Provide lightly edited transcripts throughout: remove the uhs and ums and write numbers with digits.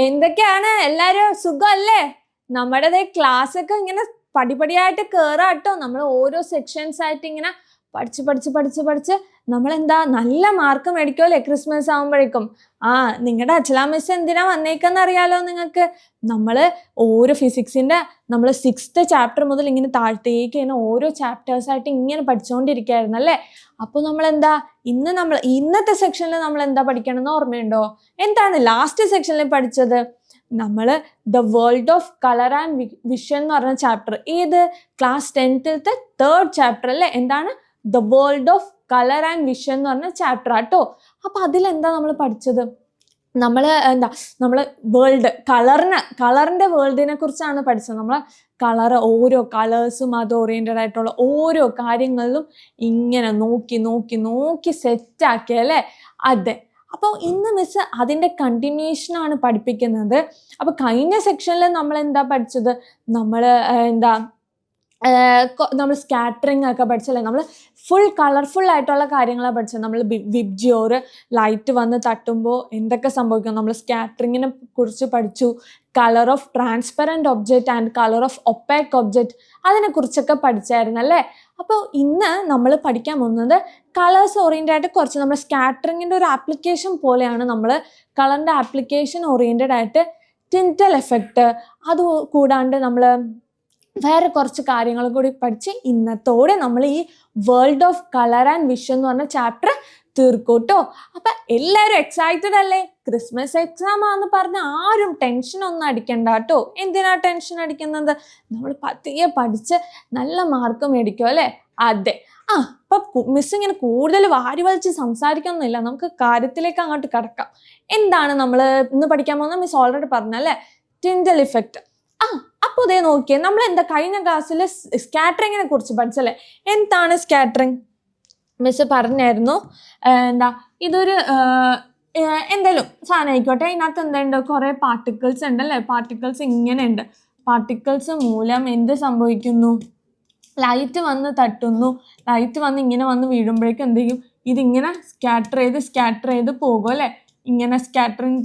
എന്തൊക്കെയാണ് എല്ലാരും സുഖമല്ലേ? നമ്മുടെ ക്ലാസ് ഒക്കെ ഇങ്ങനെ പടിപടിയായിട്ട് കേറാട്ടോ. നമ്മൾ ഓരോ സെക്ഷൻസ് ആയിട്ട് ഇങ്ങനെ പഠിച്ച് നമ്മളെന്താ നല്ല മാർക്ക് മേടിക്കുമല്ലേ ക്രിസ്മസ് ആകുമ്പോഴേക്കും. നിങ്ങളുടെ അച്ഛലാ മിസ് എന്തിനാ വന്നേക്കെന്ന് അറിയാലോ നിങ്ങൾക്ക്. നമ്മൾ ഓരോ ഫിസിക്സിന്റെ നമ്മൾ 6th ചാപ്റ്റർ മുതൽ ഇങ്ങനെ താഴത്തേക്ക് ഇങ്ങനെ ഓരോ ചാപ്റ്റേഴ്സ് ആയിട്ട് ഇങ്ങനെ പഠിച്ചുകൊണ്ടിരിക്കുകയായിരുന്നു അല്ലേ. അപ്പോൾ ഇന്നത്തെ സെക്ഷനിൽ നമ്മൾ എന്താ പഠിക്കണമെന്ന് ഓർമ്മയുണ്ടോ? എന്താണ് ലാസ്റ്റ് സെക്ഷനിൽ പഠിച്ചത്? നമ്മൾ the world of colour and vision എന്ന് പറഞ്ഞ ചാപ്റ്റർ. ഏത്? ക്ലാസ് 10th 3rd ചാപ്റ്റർ അല്ലേ. എന്താണ്? The world of colour and vision എന്ന് പറഞ്ഞ ചാപ്റ്റർ ആട്ടോ. അപ്പൊ അതിലെന്താ നമ്മൾ പഠിച്ചത്? നമ്മൾ കളറിന്റെ വേൾഡിനെ കുറിച്ചാണ് പഠിച്ചത്. ഓരോ കളേഴ്സും അത് ഓറിയന്റഡ് ആയിട്ടുള്ള ഓരോ കാര്യങ്ങളിലും ഇങ്ങനെ നോക്കി സെറ്റാക്കി അല്ലേ. അതെ. അപ്പോൾ ഇന്ന് മിസ് അതിന്റെ കണ്ടിന്യൂഷൻ ആണ് പഠിപ്പിക്കുന്നത്. അപ്പൊ കഴിഞ്ഞ സെക്ഷനിൽ നമ്മൾ എന്താ പഠിച്ചത്? നമ്മൾ സ്കാറ്ററിങ് ഒക്കെ പഠിച്ചല്ലേ. നമ്മൾ ഫുൾ കളർഫുൾ ആയിട്ടുള്ള കാര്യങ്ങളാണ് പഠിച്ചത്. നമ്മൾ വിബ്ജിയോർ ലൈറ്റ് വന്ന് തട്ടുമ്പോൾ എന്തൊക്കെ സംഭവിക്കും, നമ്മൾ സ്കാറ്ററിങ്ങിനെ കുറിച്ച് പഠിച്ചു. Colour of transparent object and colour of opaque object, അതിനെക്കുറിച്ചൊക്കെ പഠിച്ചായിരുന്നു അല്ലേ. അപ്പോൾ ഇന്ന് നമ്മൾ പഠിക്കാൻ പോകുന്നത് കളേഴ്സ് ഓറിയൻറ്റഡ് ആയിട്ട് കുറച്ച് നമ്മൾ സ്കാറ്ററിങ്ങിൻ്റെ ഒരു ആപ്ലിക്കേഷൻ പോലെയാണ് നമ്മൾ കളറിൻ്റെ ആപ്ലിക്കേഷൻ ഓറിയൻറ്റഡ് ആയിട്ട് ടിൻറ്റൽ എഫക്റ്റ്, അത് കൂടാണ്ട് നമ്മൾ വേറെ കുറച്ച് കാര്യങ്ങൾ കൂടി പഠിച്ച് ഇന്നത്തോടെ നമ്മൾ ഈ world of colour and vision എന്ന് പറഞ്ഞ ചാപ്റ്റർ തീർക്കൂട്ടോ. അപ്പം എല്ലാവരും എക്സൈറ്റഡ് അല്ലേ? ക്രിസ്മസ് എക്സാം ആണെന്ന് പറഞ്ഞ് ആരും ടെൻഷൻ ഒന്നും അടിക്കണ്ട കേട്ടോ. എന്തിനാ ടെൻഷൻ അടിക്കുന്നത്? നമ്മൾ പതിയെ പഠിച്ച് നല്ല മാർക്ക് മേടിക്കും അല്ലേ. അതെ. അപ്പം മിസ് ഇങ്ങനെ കൂടുതൽ വാരി വലിച്ച് സംസാരിക്കൊന്നുമില്ല, നമുക്ക് കാര്യത്തിലേക്ക് അങ്ങോട്ട് കടക്കാം. എന്താണ് നമ്മൾ ഇന്ന് പഠിക്കാൻ പോകുന്നത്? മിസ് ഓൾറെഡി പറഞ്ഞല്ലേ, ടിൻറ്റൽ ഇഫക്റ്റ്. അപ്പോൾ ഇതേ നോക്കിയേ, നമ്മൾ എന്താ കഴിഞ്ഞ ക്ലാസ്സിൽ സ്കാറ്ററിങ്ങിനെ കുറിച്ച് പഠിച്ചല്ലേ. എന്താണ് സ്കാറ്ററിങ്? മിസ് പറഞ്ഞായിരുന്നു. ഇതൊരു എന്തെങ്കിലും സാധനം ആയിക്കോട്ടെ, ഇതിനകത്ത് എന്തുണ്ട്, കുറേ പാർട്ടിക്കിൾസ് ഉണ്ടല്ലേ. പാർട്ടിക്കിൾസ് ഇങ്ങനെ ഉണ്ട്. പാർട്ടിക്കിൾസ് മൂലം എന്ത് സംഭവിക്കുന്നു? ലൈറ്റ് വന്ന് തട്ടുന്നു. ലൈറ്റ് വന്ന് ഇങ്ങനെ വന്ന് വീഴുമ്പോഴേക്കും എന്ത് ചെയ്യും? ഇതിങ്ങനെ സ്കാറ്റർ ചെയ്ത് പോകും അല്ലേ. ഇങ്ങനെ സ്കാറ്ററിങ്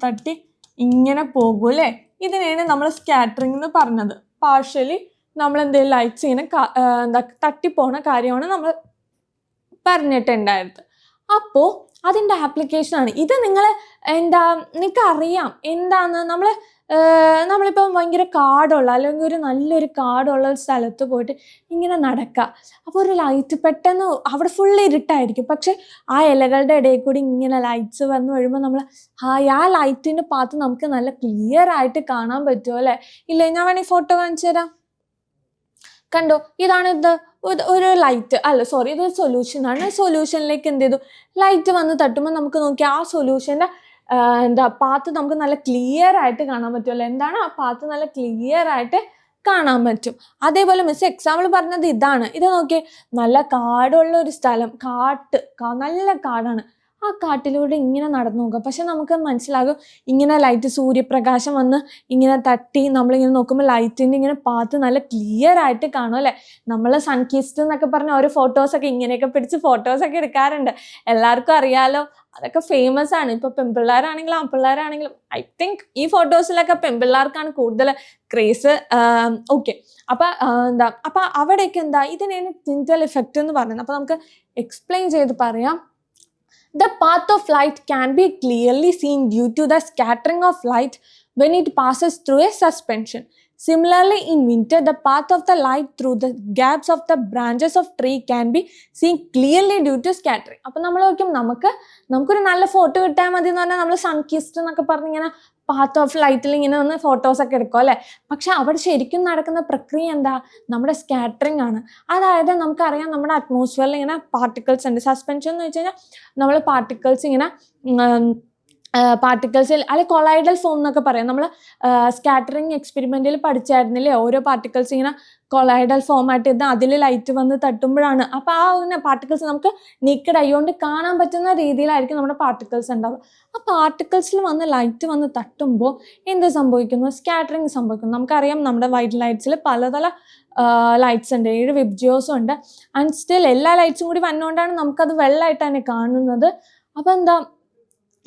തട്ടി ഇങ്ങനെ പോകും അല്ലേ. ഇതിനെയാണ് നമ്മൾ സ്കാറ്ററിങ് എന്ന് പറഞ്ഞത്. പാർഷ്യലി നമ്മൾ എന്തെങ്കിലും ലൈറ്റ്സ് ഇങ്ങനെ തട്ടിപ്പോണ കാര്യമാണ് നമ്മൾ പറഞ്ഞിട്ടുണ്ടായിരുന്നത്. അപ്പോൾ അതിൻ്റെ ആപ്ലിക്കേഷനാണ് ഇത്. നിങ്ങൾക്ക് അറിയാം എന്താന്ന്. നമ്മളിപ്പം ഭയങ്കര കാടുള്ള അല്ലെങ്കിൽ ഒരു നല്ലൊരു കാടുള്ള ഒരു സ്ഥലത്ത് പോയിട്ട് ഇങ്ങനെ നടക്കുക. അപ്പോൾ ഒരു ലൈറ്റ് പെട്ടെന്ന് അവിടെ ഫുള്ള് ഇരുട്ടായിരിക്കും, പക്ഷെ ആ ഇലകളുടെ ഇടയിൽ കൂടി ഇങ്ങനെ ലൈറ്റ്സ് വന്ന് വരുമ്പോൾ നമ്മൾ ആ ലൈറ്റിൻ്റെ പാത്ത് നമുക്ക് നല്ല ക്ലിയർ ആയിട്ട് കാണാൻ പറ്റുമോ അല്ലേ. ഇല്ലേ, ഞാൻ വേണമെങ്കിൽ ഫോട്ടോ കാണിച്ചു തരാം. കണ്ടോ, ഇതാണ് ഒരു ലൈറ്റ് അല്ല, സോറി, ഇതൊരു സൊല്യൂഷനാണ്. സൊല്യൂഷനിലേക്ക് എന്ത് ചെയ്തു? ലൈറ്റ് വന്ന് തട്ടുമ്പോൾ നമുക്ക് നോക്കി ആ സൊല്യൂഷൻ്റെ പാത്ത് നമുക്ക് നല്ല ക്ലിയർ ആയിട്ട് കാണാൻ പറ്റുമല്ലോ. എന്താണ് ആ പാത്ത് നല്ല ക്ലിയർ ആയിട്ട് കാണാൻ പറ്റും. അതേപോലെ മിസ് എക്സാമ്പിൾ പറഞ്ഞത് ഇതാണ്. ഇത് നോക്കിയേ, നല്ല കാടുള്ള ഒരു സ്ഥലം, നല്ല കാടാണ്. ആ കാട്ടിലൂടെ ഇങ്ങനെ നടന്നു നോക്കുക. പക്ഷെ നമുക്ക് മനസ്സിലാകും ഇങ്ങനെ ലൈറ്റ് സൂര്യപ്രകാശം വന്ന് ഇങ്ങനെ തട്ടി നമ്മളിങ്ങനെ നോക്കുമ്പോൾ ലൈറ്റിൻ്റെ ഇങ്ങനെ പാത്ത് നല്ല ക്ലിയർ ആയിട്ട് കാണും അല്ലേ. നമ്മൾ സൺകിസ്റ്റ് എന്നൊക്കെ പറഞ്ഞ ഓരോ ഫോട്ടോസൊക്കെ ഇങ്ങനെയൊക്കെ പിടിച്ച് ഫോട്ടോസൊക്കെ എടുക്കാറുണ്ട്. എല്ലാവർക്കും അറിയാലോ, അതൊക്കെ ഫേമസ് ആണ്. ഇപ്പോൾ പെൺപിള്ളേരാണെങ്കിലും ആൺപിള്ളേരാണെങ്കിലും ഐ തിങ്ക് ഈ ഫോട്ടോസിലൊക്കെ പെൺപിള്ളേർക്കാണ് കൂടുതൽ ക്രേസ്. ഓക്കെ. അപ്പം അവിടെയൊക്കെ ഇതിനെയാണ് ടിൻറ്റൽ ഇഫക്റ്റ് എന്ന് പറയുന്നത്. അപ്പോൾ നമുക്ക് എക്സ്പ്ലെയിൻ ചെയ്ത് പറയാം. The path of light can be clearly seen due to the scattering of light when it passes through a suspension. Similarly, in winter, the path of the light through the gaps of the branches of tree can be seen clearly due to scattering. അപ്പോൾ നമ്മൾ നോക്കും നമുക്കൊരു നല്ല photo കിട്ടാൻ മതി എന്ന് പറഞ്ഞാൽ നമ്മൾ സൺകിസ്റ്റ് എന്നൊക്കെ പറഞ്ഞിങ്ങനെ പാത്ത് ഓഫ് ലൈറ്റിൽ ഇങ്ങനെ വന്ന് ഫോട്ടോസൊക്കെ എടുക്കും അല്ലേ. പക്ഷെ അവിടെ ശരിക്കും നടക്കുന്ന പ്രക്രിയ എന്താ? നമ്മുടെ സ്കാറ്ററിങ് ആണ്. അതായത് നമുക്കറിയാം നമ്മുടെ അറ്റ്മോസ്ഫിയറിൽ ഇങ്ങനെ പാർട്ടിക്കിൾസ് ഉണ്ട്. സസ്പെൻഷൻ എന്ന് വെച്ച് കഴിഞ്ഞാൽ നമ്മൾ പാർട്ടിക്കിൾസ് ഇങ്ങനെ പാർട്ടിക്കിൾസിൽ അല്ലെങ്കിൽ കൊളൈഡൽ ഫോം എന്നൊക്കെ പറയാം. നമ്മൾ സ്കാറ്ററിങ് എക്സ്പെരിമെൻറ്റിൽ പഠിച്ചായിരുന്നില്ലേ, ഓരോ പാർട്ടിക്കിൾസ് ഇങ്ങനെ കൊളൈഡൽ ഫോമായിട്ട് ഇത് അതിൽ ലൈറ്റ് വന്ന് തട്ടുമ്പോഴാണ്. അപ്പോൾ ആ പാർട്ടിക്കിൾസ് നമുക്ക് നീക്കഡ് കൊണ്ട് കാണാൻ പറ്റുന്ന രീതിയിലായിരിക്കും നമ്മുടെ പാർട്ടിക്കിൾസ് ഉണ്ടാവുക. ആ പാർട്ടിക്കിൾസിൽ വന്ന് ലൈറ്റ് വന്ന് തട്ടുമ്പോൾ എന്ത് സംഭവിക്കുന്നു? സ്കാറ്ററിങ് സംഭവിക്കുന്നു. നമുക്കറിയാം നമ്മുടെ വൈറ്റ് ലൈറ്റ്സിൽ പലതര ലൈറ്റ്സ് ഉണ്ട്, 7 വിബ്ജിയോസും ഉണ്ട്. ആൻഡ് സ്റ്റിൽ എല്ലാ ലൈറ്റ്സും കൂടി വന്നുകൊണ്ടാണ് നമുക്കത് വെള്ളമായിട്ട് തന്നെ കാണുന്നത്. അപ്പോൾ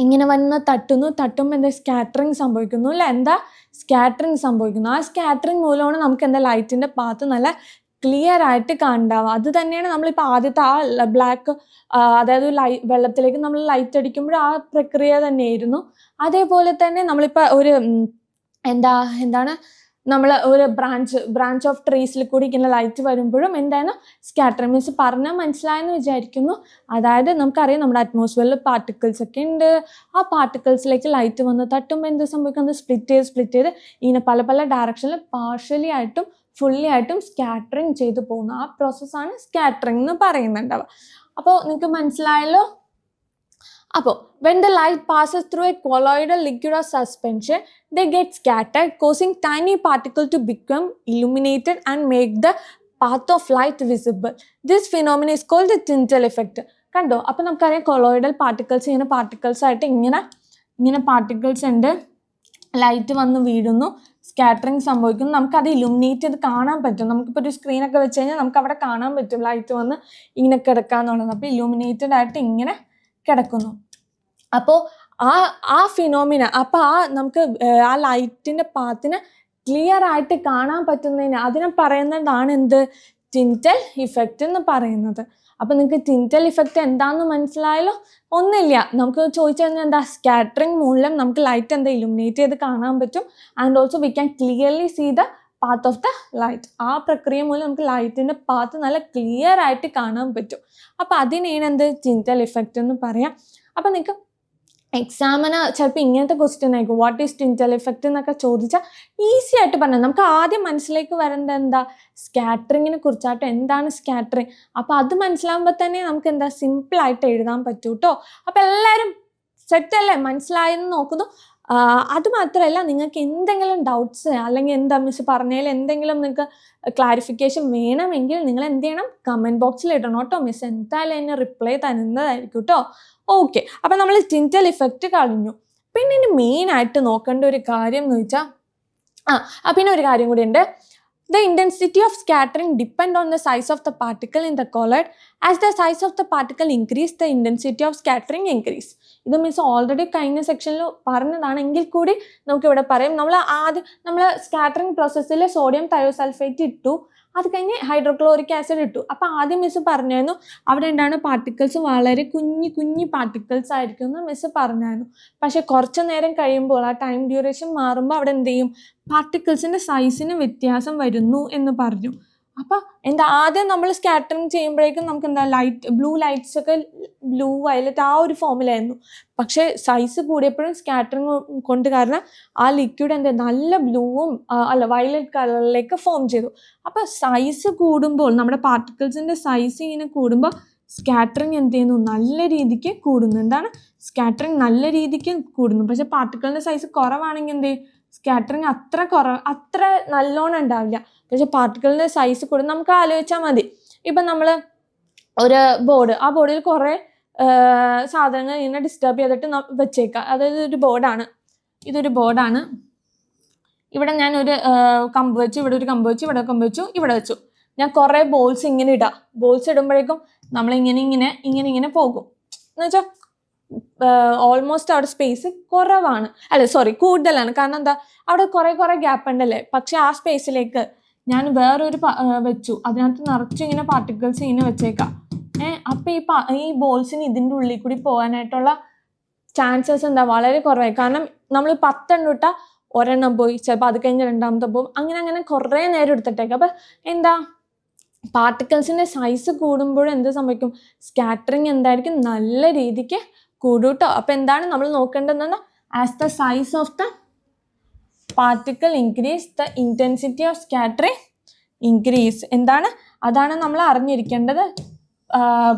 ഇങ്ങനെ വന്ന് തട്ടുമ്പോൾ എന്താ സ്കാറ്ററിങ് സംഭവിക്കുന്നു അല്ലേ? എന്താ സ്കാറ്ററിങ് സംഭവിക്കുന്നു. ആ സ്കാറ്ററിങ് മൂലമാണ് നമുക്ക് എന്താ ലൈറ്റിൻ്റെ പാത്ത് നല്ല ക്ലിയർ ആയിട്ട് കാണുണ്ടാവുക. അത് തന്നെയാണ് നമ്മളിപ്പോൾ ആദ്യത്തെ ആ ബ്ലാക്ക്, അതായത് വെള്ളത്തിലേക്ക് നമ്മൾ ലൈറ്റ് അടിക്കുമ്പോൾ ആ പ്രക്രിയ തന്നെയായിരുന്നു. അതേപോലെ തന്നെ നമ്മളിപ്പോൾ ഒരു എന്താണ് നമ്മൾ ഒരു ബ്രാഞ്ച് ഓഫ് ട്രീസിൽ കൂടി ഇങ്ങനെ ലൈറ്റ് വരുമ്പോഴും എന്തായിരുന്നു സ്കാറ്ററിങ്. മീൻസ് പറഞ്ഞാൽ മനസ്സിലായെന്ന് വിചാരിക്കുന്നു. അതായത് നമുക്കറിയാം നമ്മുടെ അറ്റ്മോസ്ഫിയറിൽ പാർട്ടിക്കിൾസ് ഒക്കെ ഉണ്ട്. ആ പാർട്ടിക്കിൾസിലേക്ക് ലൈറ്റ് വന്ന് തട്ടുമ്പോൾ എന്ത് സംഭവിക്കുന്നത്? സ്പ്ലിറ്റ് ചെയ്ത് ഇങ്ങനെ പല പല ഡയറക്ഷനിൽ പാർഷ്യലി ആയിട്ടും ഫുള്ളി ആയിട്ടും സ്കാറ്ററിങ് ചെയ്തു പോകുന്നു. ആ പ്രോസസ്സാണ് സ്കാറ്ററിങ് എന്ന് പറയുന്നുണ്ടാവുക. അപ്പോൾ നിങ്ങൾക്ക് മനസ്സിലായല്ലോ. അപ്പോൾ when the light passes through a colloidal liquid or suspension, they get scattered, causing tiny particles to become illuminated and make the path of light visible. This phenomenon is called the Tyndall effect. കണ്ടോ? അപ്പോൾ നമുക്കറിയാം colloidal particles ഇങ്ങനെ particles ആയിട്ട് ഇങ്ങനെ particles ഉണ്ട്. Light വന്ന് വീഴുന്നു, scattering സംഭവിക്കുന്നു. നമുക്കത് ഇലുമിനേറ്റ് ചെയ്ത് കാണാൻ പറ്റും. നമുക്കിപ്പോൾ ഒരു സ്ക്രീനൊക്കെ വെച്ച് കഴിഞ്ഞാൽ നമുക്ക് അവിടെ കാണാൻ പറ്റും ലൈറ്റ് വന്ന് ഇങ്ങനെ കിടക്കാന്നുള്ളത്. അപ്പോൾ ഇലുമിനേറ്റഡ് ആയിട്ട് ഇങ്ങനെ കിടക്കുന്നു. അപ്പോൾ ആ ഫിനോമിന, അപ്പോൾ നമുക്ക് ആ ലൈറ്റിൻ്റെ പാത്തിനെ ക്ലിയർ ആയിട്ട് കാണാൻ പറ്റുന്നതിന് അതിനെ പറയുന്നതാണ് എന്ത്? ടിൻറ്റൽ ഇഫക്റ്റ് എന്ന് പറയുന്നത്. അപ്പോൾ നിങ്ങൾക്ക് ടിൻറ്റൽ ഇഫക്റ്റ് എന്താണെന്ന് മനസ്സിലായല്ലോ? ഒന്നുമില്ല, നമുക്ക് ചോദിച്ചു കഴിഞ്ഞാൽ എന്താ, സ്കാറ്ററിങ് മൂലം നമുക്ക് ലൈറ്റ് എന്താ ഇലുമിനേറ്റ് ചെയ്ത് കാണാൻ പറ്റും. And also we can clearly see the path of the light. ആ പ്രക്രിയ മൂലം നമുക്ക് ലൈറ്റിൻ്റെ പാത്ത് നല്ല ക്ലിയർ ആയിട്ട് കാണാൻ പറ്റും. അപ്പോൾ അതിനെയാണ് എന്ത്? ടിൻറ്റൽ ഇഫക്റ്റ് എന്ന് പറയാം. അപ്പോൾ നിങ്ങൾക്ക് എക്സാമിന് ചിലപ്പോൾ ഇങ്ങനത്തെ ക്വസ്റ്റ്യൻ ആയിരിക്കും, വാട്ട് ഈസ് ടിൻറ്റൽ ഇഫക്റ്റ് എന്നൊക്കെ ചോദിച്ചാൽ ഈസി ആയിട്ട് പറഞ്ഞാൽ നമുക്ക് ആദ്യം മനസ്സിലേക്ക് വരേണ്ടത് എന്താ? സ്കാറ്ററിങ്ങിനെ കുറിച്ചായിട്ട്. എന്താണ് സ്കാറ്ററിങ്? അപ്പോൾ അത് മനസ്സിലാകുമ്പോൾ തന്നെ നമുക്ക് എന്താ സിമ്പിളായിട്ട് എഴുതാൻ പറ്റൂ കേട്ടോ. അപ്പോൾ എല്ലാവരും സെറ്റല്ലേ? മനസ്സിലായെന്ന് നോക്കുന്നു. അതുമാത്രമല്ല, നിങ്ങൾക്ക് എന്തെങ്കിലും ഡൗട്ട്സ് അല്ലെങ്കിൽ എന്താ മിസ് പറഞ്ഞതിൽ എന്തെങ്കിലും നിങ്ങൾക്ക് ക്ലാരിഫിക്കേഷൻ വേണമെങ്കിൽ നിങ്ങൾ എന്ത് ചെയ്യണം? കമൻറ്റ് ബോക്സിൽ ഇടണം കേട്ടോ. മിസ് എന്തായാലും അതിന് റിപ്ലൈ തരുന്നതായിരിക്കും കേട്ടോ. ഓക്കെ, അപ്പം നമ്മൾ ടിൻറ്റൽ ഇഫക്റ്റ് കഴിഞ്ഞു. പിന്നെ ഇനി മെയിനായിട്ട് നോക്കേണ്ട ഒരു കാര്യം എന്ന് വെച്ചാൽ പിന്നെ ഒരു കാര്യം കൂടി ഉണ്ട്. The intensity of scattering depends on the size of the particle in the colloid. As the size of the particle increase, the intensity of scattering increase. ഇത് മീൻസ് ഓൾറെഡി കഴിഞ്ഞ സെക്ഷനിൽ പറഞ്ഞതാണെങ്കിൽ കൂടി നമുക്കിവിടെ പറയാം. നമ്മൾ സ്കാറ്ററിങ് പ്രോസസ്സിൽ സോഡിയം തയോസൾഫേറ്റ് ഇട്ടു, അത് കഴിഞ്ഞ് ഹൈഡ്രോക്ലോറിക് ആസിഡ് ഇട്ടു. അപ്പോൾ ആദ്യം മിസ് പറഞ്ഞായിരുന്നു അവിടെ എന്താണ് പാർട്ടിക്കിൾസ് വളരെ കുഞ്ഞു പാർട്ടിക്കിൾസ് ആയിരിക്കും എന്ന് മിസ് പറഞ്ഞായിരുന്നു. പക്ഷെ കുറച്ച് നേരം കഴിയുമ്പോൾ ആ ടൈം ഡ്യൂറേഷൻ മാറുമ്പോൾ അവിടെ എന്ത് ചെയ്യും? പാർട്ടിക്കിൾസിൻ്റെ സൈസിന് വ്യത്യാസം വരുന്നു എന്ന് പറഞ്ഞു. അപ്പോൾ ആദ്യം നമ്മൾ സ്കാറ്ററിങ് ചെയ്യുമ്പോഴേക്കും നമുക്ക് ബ്ലൂ ലൈറ്റ്സ് ഒക്കെ ബ്ലൂ വയലറ്റ് ആ ഒരു ഫോമിലായിരുന്നു. പക്ഷേ സൈസ് കൂടിയപ്പോഴും സ്കാറ്ററിങ് കൊണ്ട് കാരണം ആ ലിക്വിഡ് നല്ല ബ്ലൂവും വയലറ്റ് കളറിലേക്ക് ഫോം ചെയ്തു. അപ്പോൾ സൈസ് കൂടുമ്പോൾ നമ്മുടെ പാർട്ടിക്കിൾസിൻ്റെ സൈസ് ഇങ്ങനെ കൂടുമ്പോൾ സ്കാറ്ററിങ് എന്ത് ചെയ്യുന്നു? നല്ല രീതിക്ക് കൂടുന്നു. എന്താണ്? സ്കാറ്ററിങ് നല്ല രീതിക്ക് കൂടുന്നു. പക്ഷേ പാർട്ടിക്കിളിൻ്റെ സൈസ് കുറവാണെങ്കിൽ എന്ത് ചെയ്യും? സ്കാറ്ററിങ് അത്ര നല്ലോണം ഉണ്ടാവില്ല. പക്ഷെ പാർട്ടിക്കിളിൻ്റെ സൈസ് കൂടും. നമുക്ക് ആലോചിച്ചാൽ മതി, ഇപ്പം നമ്മൾ ഒരു ബോർഡ്, ആ ബോർഡിൽ കുറേ സാധനങ്ങൾ ഇങ്ങനെ ഡിസ്റ്റർബ് ചെയ്തിട്ട് വെച്ചേക്കാം. അതായത് ഇതൊരു ബോർഡാണ്. ഇവിടെ ഞാൻ ഒരു കമ്പ് വെച്ചു, ഇവിടെ ഒരു കമ്പ് വെച്ചു, ഇവിടെ കമ്പ് വെച്ചു, ഇവിടെ വെച്ചു. ഞാൻ കുറേ ബോൾസ് ഇങ്ങനെ ഇടാം. ബോൾസ് ഇടുമ്പോഴേക്കും നമ്മളിങ്ങനെ പോകും. എന്നുവെച്ചാൽ ഓൾമോസ്റ്റ് അവിടെ സ്പേസ് കുറവാണ്, കൂടുതലാണ്. കാരണം എന്താ? അവിടെ കുറേ ഗ്യാപ്പ് ഉണ്ടല്ലേ. പക്ഷെ ആ സ്പേസിലേക്ക് ഞാൻ വേറൊരു വെച്ചു, അതിനകത്ത് നിറച്ചും ഇങ്ങനെ പാർട്ടിക്കിൾസ് ഇങ്ങനെ വെച്ചേക്കാം. അപ്പം ഈ ബോൾസിന് ഇതിൻ്റെ ഉള്ളിൽ കൂടി പോകാനായിട്ടുള്ള ചാൻസസ് വളരെ കുറവായി. കാരണം നമ്മൾ 10 എണ്ണം ഇട്ടാൽ ഒരെണ്ണം പോയി, ചിലപ്പോൾ അത് കഴിഞ്ഞ് രണ്ടാമത്തെ പോകും. അങ്ങനെ കുറേ നേരം എടുത്തിട്ടേക്കാം. അപ്പം പാർട്ടിക്കിൾസിൻ്റെ സൈസ് കൂടുമ്പോഴും എന്ത് സംഭവിക്കും? സ്കാറ്ററിങ് എന്തായിരിക്കും? നല്ല രീതിക്ക് കൂടും കേട്ടോ. അപ്പം എന്താണ് നമ്മൾ നോക്കേണ്ടതെന്ന്? As the size of the particle increase, the intensity of scattering increase. അതാണ് നമ്മൾ അറിഞ്ഞിരിക്കേണ്ടത്.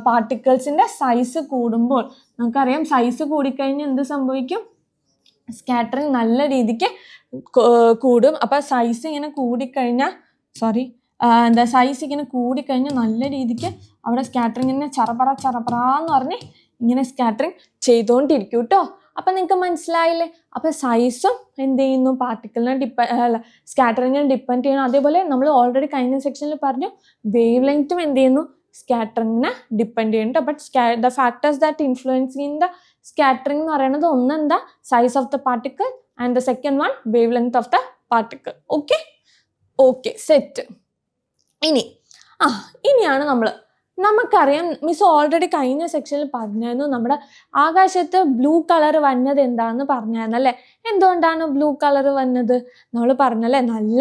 പാർട്ടിക്കിൾസിൻ്റെ സൈസ് കൂടുമ്പോൾ നമുക്കറിയാം, സൈസ് കൂടിക്കഴിഞ്ഞാൽ എന്ത് സംഭവിക്കും? സ്കാറ്ററിങ് നല്ല രീതിക്ക് കൂടും. അപ്പോൾ സൈസ് ഇങ്ങനെ കൂടിക്കഴിഞ്ഞാൽ സൈസ് ഇങ്ങനെ കൂടിക്കഴിഞ്ഞാൽ നല്ല രീതിക്ക് അവിടെ സ്കാറ്ററിങ് ഇങ്ങനെ ചറപറാന്ന് പറഞ്ഞ് ഇങ്ങനെ സ്കാറ്ററിങ് ചെയ്തുകൊണ്ടിരിക്കും കേട്ടോ. അപ്പം നിങ്ങൾക്ക് മനസ്സിലായില്ലേ? അപ്പോൾ സൈസും എന്ത് ചെയ്യുന്നു? പാർട്ടിക്കിളിനെ സ്കാറ്ററിങ്ങിനെ ഡിപ്പെൻഡ് ചെയ്യണം. അതേപോലെ നമ്മൾ ഓൾറെഡി കഴിഞ്ഞ സെക്ഷനിൽ പറഞ്ഞു, വേവ് ലെങ്ത്തും എന്ത് ചെയ്യുന്നു? സ്കാറ്ററിങ്ങിനെ ഡിപ്പെൻഡ് ചെയ്യുന്നുണ്ട്. But the factors that influencing the scattering എന്ന് പറയുന്നത് ഒന്ന് എന്താ, size of the particle and the second one wave length of the particle. Okay set. ഇനിയാണ് നമുക്കറിയാം, മിസ് ഓൾറെഡി കഴിഞ്ഞ സെക്ഷനിൽ പറഞ്ഞായിരുന്നു, നമ്മുടെ ആകാശത്ത് ബ്ലൂ കളർ വന്നത് എന്താണെന്ന് പറഞ്ഞായിരുന്നു അല്ലേ. എന്തുകൊണ്ടാണ് ബ്ലൂ കളർ വന്നത്? നമ്മൾ പറഞ്ഞല്ലേ, നല്ല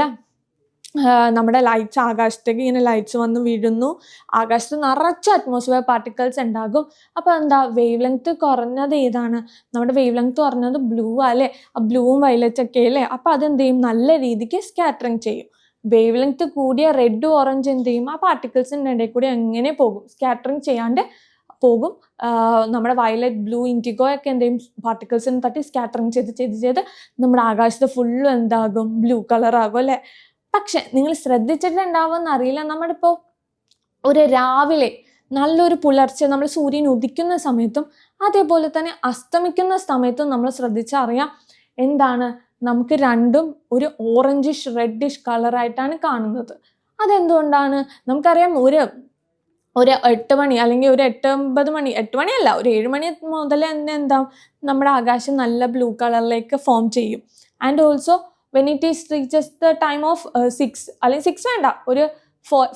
നമ്മുടെ ലൈറ്റ്സ് ആകാശത്തേക്ക് ഇങ്ങനെ ലൈറ്റ്സ് വന്ന് വീഴുന്നു, ആകാശത്ത് നിറച്ച അറ്റ്മോസ്ഫിയർ പാർട്ടിക്കിൾസ് ഉണ്ടാകും. അപ്പോൾ എന്താ, വേവ് ലെങ്ത് കുറഞ്ഞത് ഏതാണ്? നമ്മുടെ വേവ് ലെങ്ത് കുറഞ്ഞത് ബ്ലൂ അല്ലേ. ആ ബ്ലൂവും വയലറ്റ് ഒക്കെ അല്ലേ. അപ്പോൾ അതെന്ത് ചെയ്യും, നല്ല രീതിക്ക് സ്കാറ്ററിങ് ചെയ്യും. വേവ് ലെങ്ത് കൂടിയ റെഡ് ഓറഞ്ച് എന്ത് ചെയ്യും, ആ പാർട്ടിക്കിൾസിൻ്റെ ഇടയിൽ കൂടി എങ്ങനെ പോകും, സ്കാറ്ററിങ് ചെയ്യാണ്ട് പോകും. നമ്മുടെ വയലറ്റ്, ബ്ലൂ, ഇൻഡിഗോ ഒക്കെ എന്ത് ചെയ്യും, പാർട്ടിക്കിൾസിന് തട്ടി സ്കാറ്ററിങ് ചെയ്ത് നമ്മുടെ ആകാശത്ത് ഫുള്ളും എന്താകും, ബ്ലൂ കളറാകും അല്ലേ. പക്ഷെ നിങ്ങൾ ശ്രദ്ധിച്ചിട്ടുണ്ടാവുമെന്ന് അറിയില്ല, നമ്മളിപ്പോൾ ഒരു രാവിലെ നല്ലൊരു പുലർച്ചെ നമ്മൾ സൂര്യൻ ഉദിക്കുന്ന സമയത്തും അതേപോലെ തന്നെ അസ്തമിക്കുന്ന സമയത്തും നമ്മൾ ശ്രദ്ധിച്ചറിയാം എന്താണ്, നമുക്ക് രണ്ടും ഒരു ഓറഞ്ചിഷ് റെഡിഷ് കളറായിട്ടാണ് കാണുന്നത്. അതെന്തുകൊണ്ടാണ്? നമുക്കറിയാം, ഒരു 8 മണി അല്ലെങ്കിൽ ഒരു 8-9 മണി, 8 മണിയല്ല, ഒരു 7 മണി മുതൽ തന്നെ എന്താ, നമ്മുടെ ആകാശം നല്ല ബ്ലൂ കളറിലേക്ക് ഫോം ചെയ്യും. And also when it is reaches the time of 6 അല്ലെങ്കിൽ 6 വേണ്ട, ഒരു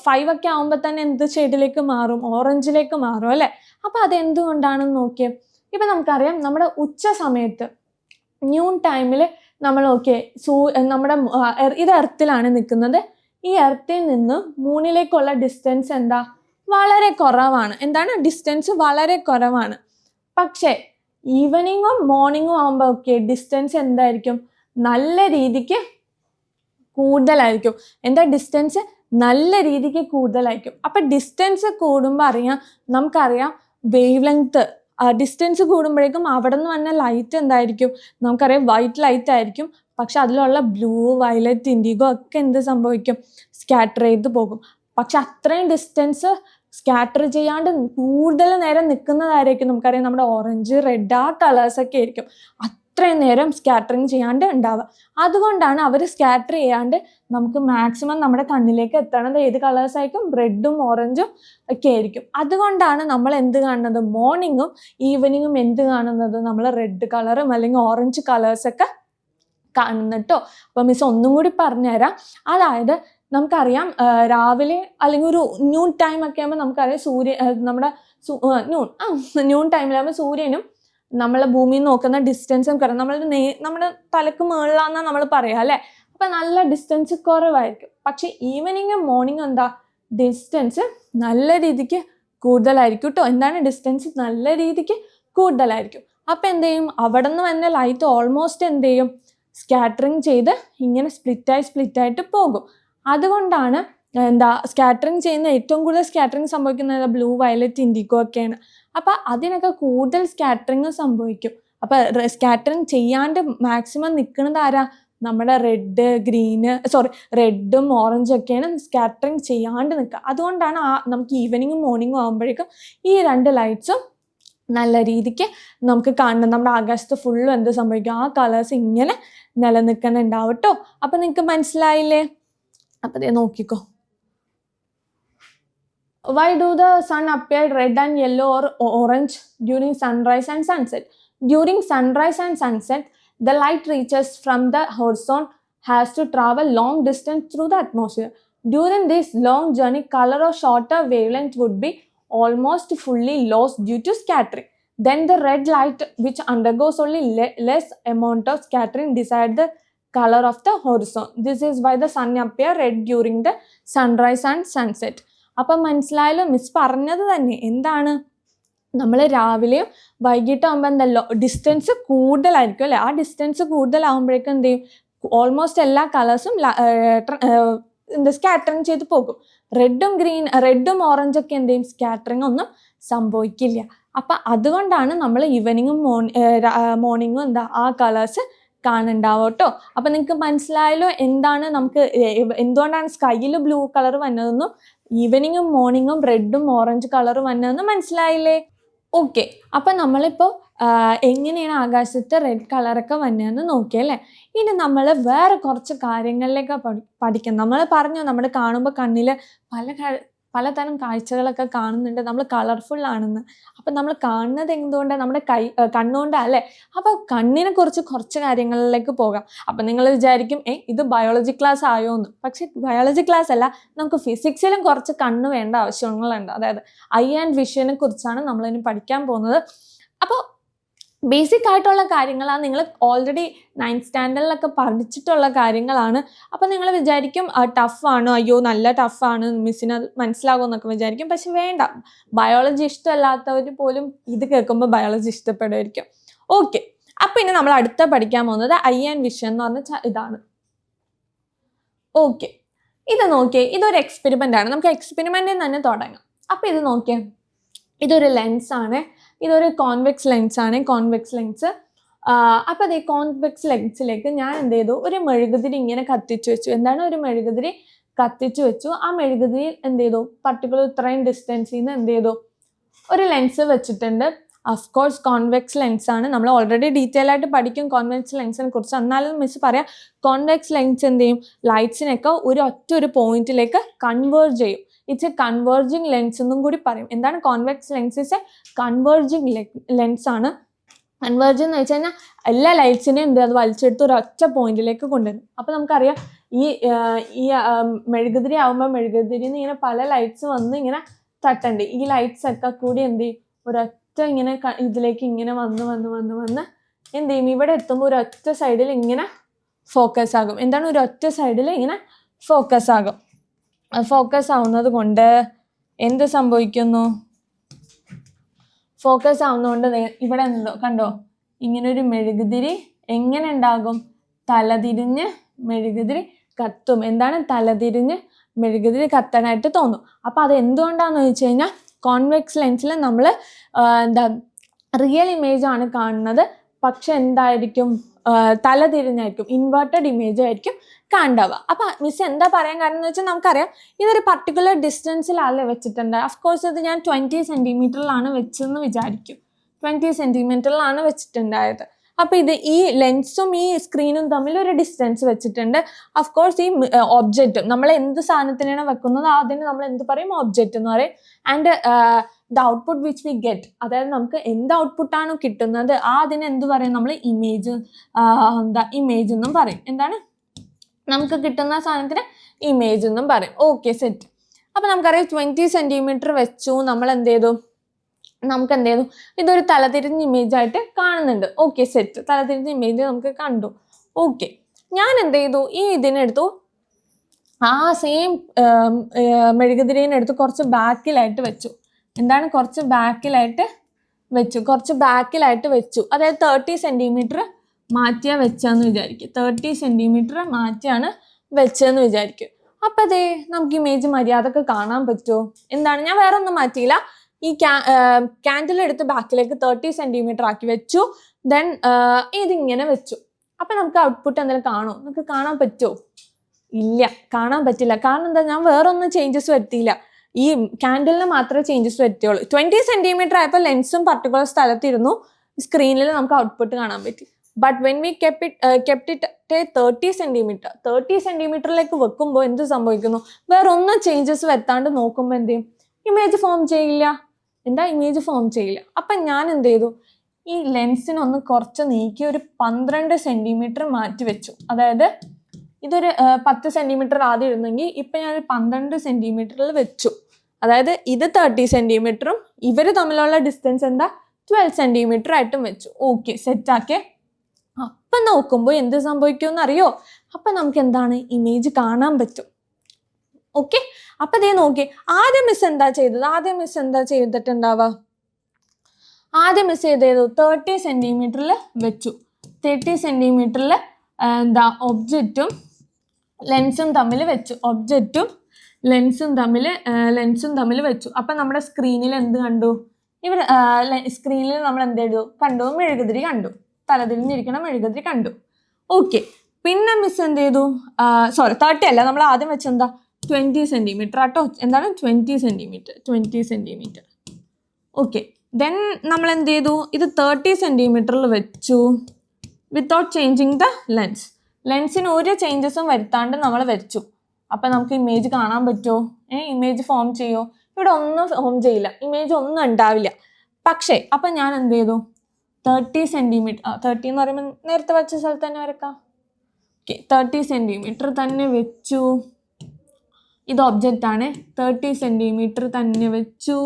5 ഒക്കെ ആകുമ്പോൾ തന്നെ എന്ത് ഷെയ്ഡിലേക്ക് മാറും, ഓറഞ്ചിലേക്ക് മാറും അല്ലേ. അപ്പോൾ അതെന്തുകൊണ്ടാണെന്ന് നോക്കിയേ. ഇപ്പം നമുക്കറിയാം, നമ്മുടെ ഉച്ച സമയത്ത് ന്യൂൺ ടൈമിൽ നമ്മൾ നമ്മുടെ ഇത് എർത്തിലാണ് നിൽക്കുന്നത്. ഈ എർത്തിൽ നിന്ന് മൂണിലേക്കുള്ള ഡിസ്റ്റൻസ് എന്താ, വളരെ കുറവാണ്. എന്താണ് ഡിസ്റ്റൻസ്? വളരെ കുറവാണ്. പക്ഷേ ഈവനിങ്ങും മോർണിംഗും ആകുമ്പോൾ ഡിസ്റ്റൻസ് എന്തായിരിക്കും, നല്ല രീതിക്ക് കൂടുതലായിരിക്കും. എന്താ, ഡിസ്റ്റൻസ് നല്ല രീതിക്ക് കൂടുതലായിരിക്കും. അപ്പം ഡിസ്റ്റൻസ് കൂടുമ്പോൾ നമുക്കറിയാം വേവ് ലെങ്ത്, ഡിസ്റ്റൻസ് കൂടുമ്പോഴേക്കും അവിടെ നിന്ന് വന്ന ലൈറ്റ് എന്തായിരിക്കും, നമുക്കറിയാം വൈറ്റ് ലൈറ്റ് ആയിരിക്കും. പക്ഷെ അതിലുള്ള ബ്ലൂ, വയലറ്റ്, ഇൻഡിഗോ ഒക്കെ എന്ത് സംഭവിക്കും, സ്കാറ്റർ ചെയ്ത് പോകും. പക്ഷെ അത്രയും ഡിസ്റ്റൻസ് സ്കാറ്റർ ചെയ്യാണ്ട് കൂടുതൽ നേരം നിൽക്കുന്നതായിരിക്കും നമുക്കറിയാം നമ്മുടെ ഓറഞ്ച്, റെഡ്, ആ കളേഴ്സൊക്കെ ആയിരിക്കും അത്രയും നേരം സ്കാറ്ററിങ് ചെയ്യാണ്ട് ഉണ്ടാവുക. അതുകൊണ്ടാണ് അവർ സ്കാറ്റർ ചെയ്യാണ്ട് നമുക്ക് മാക്സിമം നമ്മുടെ കണ്ണിലേക്ക് എത്തണത് ഏത് കളേഴ്സായിരിക്കും, റെഡും ഓറഞ്ചും ഒക്കെ ആയിരിക്കും. അതുകൊണ്ടാണ് നമ്മൾ എന്ത് കാണുന്നത്, മോർണിംഗും ഈവനിങ്ങും എന്ത് കാണുന്നത്, നമ്മൾ റെഡ് കളറും അല്ലെങ്കിൽ ഓറഞ്ച് കളേഴ്സൊക്കെ കാണുന്നുട്ടോ. അപ്പം മിസ് ഒന്നും കൂടി പറഞ്ഞുതരാം. അതായത് നമുക്കറിയാം രാവിലെ അല്ലെങ്കിൽ ഒരു ന്യൂൺ ടൈം ഒക്കെ ആകുമ്പോൾ നമുക്കറിയാം നമ്മുടെ ന്യൂൺ ടൈമിലാകുമ്പോൾ സൂര്യനും നമ്മളെ ഭൂമിയിൽ നോക്കുന്ന ഡിസ്റ്റൻസും നമ്മുടെ തലക്ക് മുകളിലാണെന്നാണ് നമ്മൾ പറയാം അല്ലേ. അപ്പം നല്ല ഡിസ്റ്റൻസ് കുറവായിരിക്കും. പക്ഷെ ഈവനിങ്ങും മോർണിംഗും എന്താ, ഡിസ്റ്റൻസ് നല്ല രീതിക്ക് കൂടുതലായിരിക്കും കേട്ടോ. എന്താണ്, ഡിസ്റ്റൻസ് നല്ല രീതിക്ക് കൂടുതലായിരിക്കും. അപ്പം എന്ത് ചെയ്യും, അവിടെ നിന്ന് വന്ന ലൈറ്റ് ഓൾമോസ്റ്റ് എന്ത് ചെയ്യും, സ്കാറ്ററിങ് ചെയ്ത് ഇങ്ങനെ സ്പ്ലിറ്റായിട്ട് പോകും. അതുകൊണ്ടാണ് സ്കാറ്ററിങ് ചെയ്യുന്ന ഏറ്റവും കൂടുതൽ സ്കാറ്ററിങ് സംഭവിക്കുന്നത് ബ്ലൂ, വയലറ്റ്, ഇൻഡിഗോ ഒക്കെയാണ്. അപ്പം അതിനൊക്കെ കൂടുതൽ സ്കാറ്ററിങ് സംഭവിക്കും. അപ്പം സ്കാറ്ററിങ് ചെയ്യാണ്ട് മാക്സിമം നിൽക്കുന്നത് ആരാ, നമ്മുടെ റെഡും ഓറഞ്ചും ഒക്കെയാണ് സ്കാറ്ററിങ് ചെയ്യാണ്ട് നിൽക്കുക. അതുകൊണ്ടാണ് നമുക്ക് ഈവനിങ്ങും മോർണിംഗും ആകുമ്പോഴേക്കും ഈ രണ്ട് ലൈറ്റ്സും നല്ല രീതിക്ക് നമുക്ക് കാണണം. നമ്മുടെ ആകാശത്ത് ഫുള്ളും എന്ത് സംഭവിക്കും, ആ കളേഴ്സ് ഇങ്ങനെ നിലനിൽക്കുന്നുണ്ടാവും കേട്ടോ. അപ്പം നിങ്ങൾക്ക് മനസ്സിലായില്ലേ? അപ്പം അതേ നോക്കിക്കോ. Why do the sun appear red and yellow or orange during sunrise and sunset? During sunrise and sunset, the light reaches from the horizon has to travel long distance through the atmosphere. During this long journey, color or shorter wavelength would be almost fully lost due to scattering. Then the red light, which undergoes only less amount of scattering, decides the color of the horizon. This is why the sun appear red during the sunrise and sunset. അപ്പം മനസ്സിലായല്ലോ, miss പറഞ്ഞത് തന്നെ. എന്താണ്, നമ്മൾ രാവിലെയും വൈകിട്ടാകുമ്പോൾ എന്താ distance കൂടുതലായിരിക്കും അല്ലേ. ആ ഡിസ്റ്റൻസ് കൂടുതലാകുമ്പോഴേക്കും എന്ത് ചെയ്യും, ഓൾമോസ്റ്റ് എല്ലാ കളേഴ്സും സ്കാറ്ററിങ് ചെയ്ത് പോകും. റെഡും ഓറഞ്ചൊക്കെ എന്ത് ചെയ്യും, സ്കാറ്ററിങ് ഒന്നും സംഭവിക്കില്ല. അപ്പം അതുകൊണ്ടാണ് നമ്മൾ ഈവനിങ്ങും മോർണിംഗും ആ കളേഴ്സ് കാണുന്നുണ്ടാവും കേട്ടോ. അപ്പം നിങ്ങൾക്ക് മനസ്സിലായല്ലോ എന്തുകൊണ്ടാണ് സ്കൈയിൽ ബ്ലൂ കളർ വന്നതെന്നും ഈവനിങ്ങും മോർണിംഗും റെഡും ഓറഞ്ച് കളർ വന്നതെന്ന് മനസ്സിലായില്ലേ? ഓക്കെ. അപ്പം നമ്മളിപ്പോൾ എങ്ങനെയാണ് ആകാശത്ത് റെഡ് കളറൊക്കെ വന്നതെന്ന് നോക്കിയല്ലേ. ഇനി നമ്മൾ വേറെ കുറച്ച് കാര്യങ്ങളിലേക്ക് പഠിക്കാം. നമ്മൾ പറഞ്ഞു, നമ്മൾ കാണുമ്പോൾ കണ്ണിൽ പലതരം കാഴ്ചകളൊക്കെ കാണുന്നുണ്ട്, നമ്മൾ കളർഫുൾ ആണെന്ന്. അപ്പം നമ്മൾ കാണുന്നത് എന്തുകൊണ്ടാണ്? നമ്മുടെ കണ്ണുകൊണ്ടാണ് അല്ലേ? അപ്പോൾ കണ്ണിനെ കുറിച്ച് കുറച്ച് കാര്യങ്ങളിലേക്ക് പോകാം. അപ്പം നിങ്ങൾ വിചാരിക്കും ഇത് ബയോളജി ക്ലാസ് ആയോ എന്ന്. പക്ഷേ ബയോളജി ക്ലാസ് അല്ല, നമുക്ക് ഫിസിക്സിലും കുറച്ച് കണ്ണ് വേണ്ട ആവശ്യങ്ങളുണ്ട്. അതായത് ഐ ആൻഡ് വിഷനെ കുറിച്ചാണ് നമ്മളിനി പഠിക്കാൻ പോകുന്നത്. അപ്പോൾ ബേസിക് ആയിട്ടുള്ള കാര്യങ്ങളാണ്, നിങ്ങൾ ഓൾറെഡി 9th സ്റ്റാൻഡേർഡിലൊക്കെ പഠിച്ചിട്ടുള്ള കാര്യങ്ങളാണ്. അപ്പോൾ നിങ്ങൾ വിചാരിക്കും ടഫാണോ, അയ്യോ നല്ല ടഫാണ്, മിസ്സിന് അത് മനസ്സിലാകുമെന്നൊക്കെ വിചാരിക്കും. പക്ഷെ വേണ്ട, ബയോളജി ഇഷ്ടമല്ലാത്തവർ പോലും ഇത് കേൾക്കുമ്പോൾ ബയോളജി ഇഷ്ടപ്പെടുമായിരിക്കും. ഓക്കെ, അപ്പം ഇനി നമ്മൾ അടുത്ത പഠിക്കാൻ പോകുന്നത് ഐ ആൻഡ് വിഷൻ എന്ന് പറഞ്ഞ ഇതാണ്. ഓക്കെ, ഇത് നോക്കിയേ, ഇതൊരു എക്സ്പെരിമെൻ്റ് ആണ്. നമുക്ക് എക്സ്പെരിമെൻറ്റിൽ തന്നെ തുടങ്ങാം. അപ്പോൾ ഇത് നോക്കിയേ, ഇതൊരു ലെൻസാണ്, ഇതൊരു കോൺവെക്സ് ലെൻസാണ്, കോൺവെക്സ് ലെൻസ്. അപ്പോൾ അതേ കോൺവെക്സ് ലെൻസിലേക്ക് ഞാൻ എന്ത് ചെയ്തു, ഒരു മെഴുകുതിരി ഇങ്ങനെ കത്തിച്ചു വെച്ചു. എന്താണ് ഒരു മെഴുകുതിരി കത്തിച്ചു വെച്ചു. ആ മെഴുകുതിരി എന്ത് ചെയ്തു, പർട്ടിക്കുലർ ഇത്രയും ഡിസ്റ്റൻസിൽ നിന്ന് എന്ത് ചെയ്തു, ഒരു ലെൻസ് വെച്ചിട്ടുണ്ട്. അഫ്കോഴ്സ് കോൺവെക്സ് ലെൻസാണ്. നമ്മൾ ഓൾറെഡി ഡീറ്റെയിൽ ആയിട്ട് പഠിക്കും കോൺവെക്സ് ലെൻസിനെ കുറിച്ച്. എന്നാലും മിസ് പറയാം, കോൺവെക്സ് ലെൻസ് എന്ത് ചെയ്യും, ലൈറ്റ്സിനൊക്കെ ഒരു പോയിന്റിലേക്ക് കൺവേർജ് ചെയ്യും. ഇറ്റ്സ് എ കൺവേർജിങ് ലെൻസ് എന്നും കൂടി പറയും. എന്താണ് convex lens? Is A converging lens ആണ്. കൺവേർജിങ് എന്ന് വെച്ച് കഴിഞ്ഞാൽ എല്ലാ ലൈറ്റ്സിനെയും അത് വലിച്ചെടുത്ത് ഒരൊറ്റ പോയിന്റിലേക്ക് കൊണ്ടുവരും. അപ്പോൾ നമുക്കറിയാം ഈ മെഴുകുതിരി ആകുമ്പോൾ മെഴുകുതിരിയിൽ നിന്ന് ഇങ്ങനെ പല ലൈറ്റ്സ് വന്ന് ഇങ്ങനെ തട്ടുണ്ട്. ഈ ലൈറ്റ്സ് ഒക്കെ കൂടി എന്ത് ചെയ്യും, ഒരൊറ്റ ഇങ്ങനെ ഇതിലേക്ക് ഇങ്ങനെ വന്ന് എന്ത് ചെയ്യും, ഇവിടെ എത്തുമ്പോൾ ഒരൊറ്റ സൈഡിൽ ഇങ്ങനെ ഫോക്കസ് ആകും. എന്താണ്, ഒരൊറ്റ സൈഡിൽ ഇങ്ങനെ ഫോക്കസ് ആകും. ഫോക്കസ് ആവുന്നത് കൊണ്ട് എന്ത് സംഭവിക്കുന്നു, ഫോക്കസ് ആവുന്നതുകൊണ്ട് ഇവിടെ എന്തോ കണ്ടോ, ഇങ്ങനൊരു മെഴുകുതിരി എങ്ങനെ ഉണ്ടാകും, തലതിരിഞ്ഞ് മെഴുകുതിരി കത്തും. എന്താണ്, തലതിരിഞ്ഞ് മെഴുകുതിരി കത്താനായിട്ട് തോന്നും. അപ്പോൾ അത് എന്തുകൊണ്ടാണെന്ന് ചോദിച്ചു കഴിഞ്ഞാൽ, കോൺവെക്സ് ലെൻസിൽ നമ്മൾ റിയൽ ഇമേജ് ആണ് കാണുന്നത്. പക്ഷെ എന്തായിരിക്കും, തലതിരിഞ്ഞായിരിക്കും, ഇൻവേർട്ടഡ് ഇമേജ് ആയിരിക്കും കണ്ടാവുക. അപ്പം മിസ് എന്താ പറയാൻ കാരണം എന്ന് വെച്ചാൽ, നമുക്കറിയാം ഇതൊരു പർട്ടിക്കുലർ ഡിസ്റ്റൻസിലല്ലേ വെച്ചിട്ടുണ്ട്. അഫ്കോഴ്സ് ഇത് ഞാൻ 20 സെൻറ്റിമീറ്ററിലാണ് വെച്ചെന്ന് വിചാരിക്കും. 20 സെൻറ്റിമീറ്ററിലാണ് വെച്ചിട്ടുണ്ടായത്. അപ്പോൾ ഇത് ഈ ലെൻസും ഈ സ്ക്രീനും തമ്മിൽ ഒരു ഡിസ്റ്റൻസ് വെച്ചിട്ടുണ്ട്. അഫ്കോഴ്സ് ഈ ഒബ്ജക്റ്റും നമ്മൾ എന്ത് സാധനത്തിനാണ് വെക്കുന്നത് അതിന് നമ്മൾ എന്ത് പറയും, ഒബ്ജക്റ്റ് എന്ന് പറയും. And the output which we get, അതായത് നമുക്ക് എന്ത് ഔട്ട്പുട്ടാണോ കിട്ടുന്നത് അതിന് എന്ത് പറയും, നമ്മൾ ഇമേജ് എന്നും പറയും. എന്താണ്, നമുക്ക് കിട്ടുന്ന സാധനത്തിന് ഇമേജ് എന്നും പറയും. Okay, set. അപ്പം നമുക്കറിയാം 20 സെൻറ്റിമീറ്റർ വെച്ചു, നമ്മൾ എന്ത് ചെയ്തു, ഇതൊരു തലതിരിഞ്ഞ ഇമേജ് ആയിട്ട് കാണുന്നുണ്ട്. Okay, set. തലതിരിഞ്ഞ ഇമേജ് നമുക്ക് കണ്ടു. ഓക്കെ, ഞാൻ എന്ത് ചെയ്തു, ഈ ഇതിനെടുത്തു, ആ സെയിം മെഴുകുതിരിനെടുത്ത് കുറച്ച് ബാക്കിലായിട്ട് വെച്ചു. എന്താണ്, കുറച്ച് ബാക്കിലായിട്ട് വെച്ചു. അതായത് 30 സെൻറ്റിമീറ്റർ മാറ്റിയാണ് വെച്ചതെന്ന് വിചാരിക്കും. 30 സെൻറ്റിമീറ്റർ മാറ്റിയാണ് വെച്ചതെന്ന് വിചാരിക്കും. അപ്പം അതേ നമുക്ക് ഇമേജ് മര്യാദക്ക് കാണാൻ പറ്റുമോ? എന്താണ്, ഞാൻ വേറെ ഒന്നും മാറ്റിയില്ല. ഈ ക്യാൻഡിൽ എടുത്ത് ബാക്കിലേക്ക് 30 സെൻറ്റിമീറ്റർ ആക്കി വെച്ചു. ദെൻ ഇതിങ്ങനെ വെച്ചു. അപ്പം നമുക്ക് ഔട്ട്പുട്ട് എന്തെങ്കിലും കാണുമോ? നമുക്ക് കാണാൻ പറ്റുമോ? ഇല്ല, കാണാൻ പറ്റില്ല. കാരണം എന്താ, ഞാൻ വേറെ ഒന്നും ചേഞ്ചസ് വരുത്തിയില്ല. ഈ ക്യാൻഡിലിന് മാത്രമേ ചേഞ്ചസ് വരുത്തിയുള്ളൂ. 20 സെൻറ്റിമീറ്റർ ആയപ്പോൾ ലെൻസും പർട്ടിക്കുലർ സ്ഥലത്തിരുന്നു, സ്ക്രീനിൽ നമുക്ക് ഔട്ട്പുട്ട് കാണാൻ പറ്റി. But when we kept it 30 centimetre, 30 സെൻറ്റിമീറ്ററിലേക്ക് വെക്കുമ്പോൾ എന്ത് സംഭവിക്കുന്നു, വേറെ ഒന്നും ചേഞ്ചസ് വരുത്താണ്ട് നോക്കുമ്പോൾ എന്ത് ചെയ്യും, ഇമേജ് ഫോം ചെയ്യില്ല. ഇമേജ് ഫോം ചെയ്യില്ല. അപ്പം ഞാൻ എന്ത് ചെയ്തു, ഈ ലെൻസിനൊന്ന് കുറച്ച് നീക്കി ഒരു 12 സെൻറ്റിമീറ്റർ മാറ്റി വെച്ചു. അതായത് ഇതൊരു 10 സെൻറ്റിമീറ്റർ ആദ്യം ഇരുന്നെങ്കിൽ ഇപ്പം ഞാൻ 12 സെൻറ്റിമീറ്ററിൽ വെച്ചു. അതായത് ഇത് 30 സെൻറ്റിമീറ്ററും ഇവർ തമ്മിലുള്ള ഡിസ്റ്റൻസ് എന്താ, 12 സെൻറ്റിമീറ്റർ ആയിട്ടും വെച്ചു. ഓക്കെ, സെറ്റാക്കേ. അപ്പം നോക്കുമ്പോൾ എന്ത് സംഭവിക്കുമെന്ന് അറിയോ? അപ്പം നമുക്ക് എന്താണ്, ഇമേജ് കാണാൻ പറ്റും. ഓക്കെ, അപ്പം ഇതേ നോക്കി, ആദ്യം മിസ് എന്താ ചെയ്തിട്ടുണ്ടാവുക, ആദ്യം മിസ് ചെയ്തു 30 സെൻറ്റിമീറ്ററിൽ വെച്ചു. 30 സെൻറ്റിമീറ്ററിൽ ഒബ്ജക്റ്റും ലെൻസും തമ്മിൽ വെച്ചു. ലെൻസും തമ്മിൽ വെച്ചു. അപ്പം നമ്മുടെ സ്ക്രീനിൽ എന്ത് കണ്ടു, ഇവിടെ സ്ക്രീനിൽ നമ്മൾ എന്ത് ചെയ്തു, മെഴുകുതിരി കണ്ടു, തലതിരിഞ്ഞിരിക്കണം മെഴുകുതിരി കണ്ടു. ഓക്കെ, പിന്നെ മിസ് എന്ത് ചെയ്തു, 30 അല്ല, നമ്മൾ ആദ്യം വെച്ചെന്താ 20 സെൻറ്റിമീറ്റർ ആട്ടോ. എന്താണ്, 20 സെൻറ്റിമീറ്റർ. ഓക്കെ, ദെൻ നമ്മൾ എന്ത് ചെയ്തു, ഇത് 30 സെൻറ്റിമീറ്ററിൽ വെച്ചു വിത്തൗട്ട് ചേഞ്ചിങ് ദ ലെൻസിന് ഒരു ചേഞ്ചസും വരുത്താണ്ട് നമ്മൾ വെച്ചു. അപ്പം നമുക്ക് ഇമേജ് കാണാൻ പറ്റുമോ? ഇമേജ് ഫോം ചെയ്യുമോ? ഇവിടെ ഒന്നും ഫോം ചെയ്യില്ല, ഇമേജ് ഒന്നും ഉണ്ടാവില്ല. പക്ഷേ അപ്പം ഞാൻ എന്ത് ചെയ്തു, 30 സെൻറ്റിമീറ്റർ, 30 എന്ന് പറയുമ്പോൾ നേരത്തെ വെച്ച സ്ഥലത്ത് തന്നെ വരക്കാം. ഓക്കെ, 30 സെൻറ്റിമീറ്റർ തന്നെ വെച്ചു. ഇത് ഒബ്ജക്റ്റ് ആണ്, 30 സെൻറ്റിമീറ്റർ തന്നെ വെച്ചു.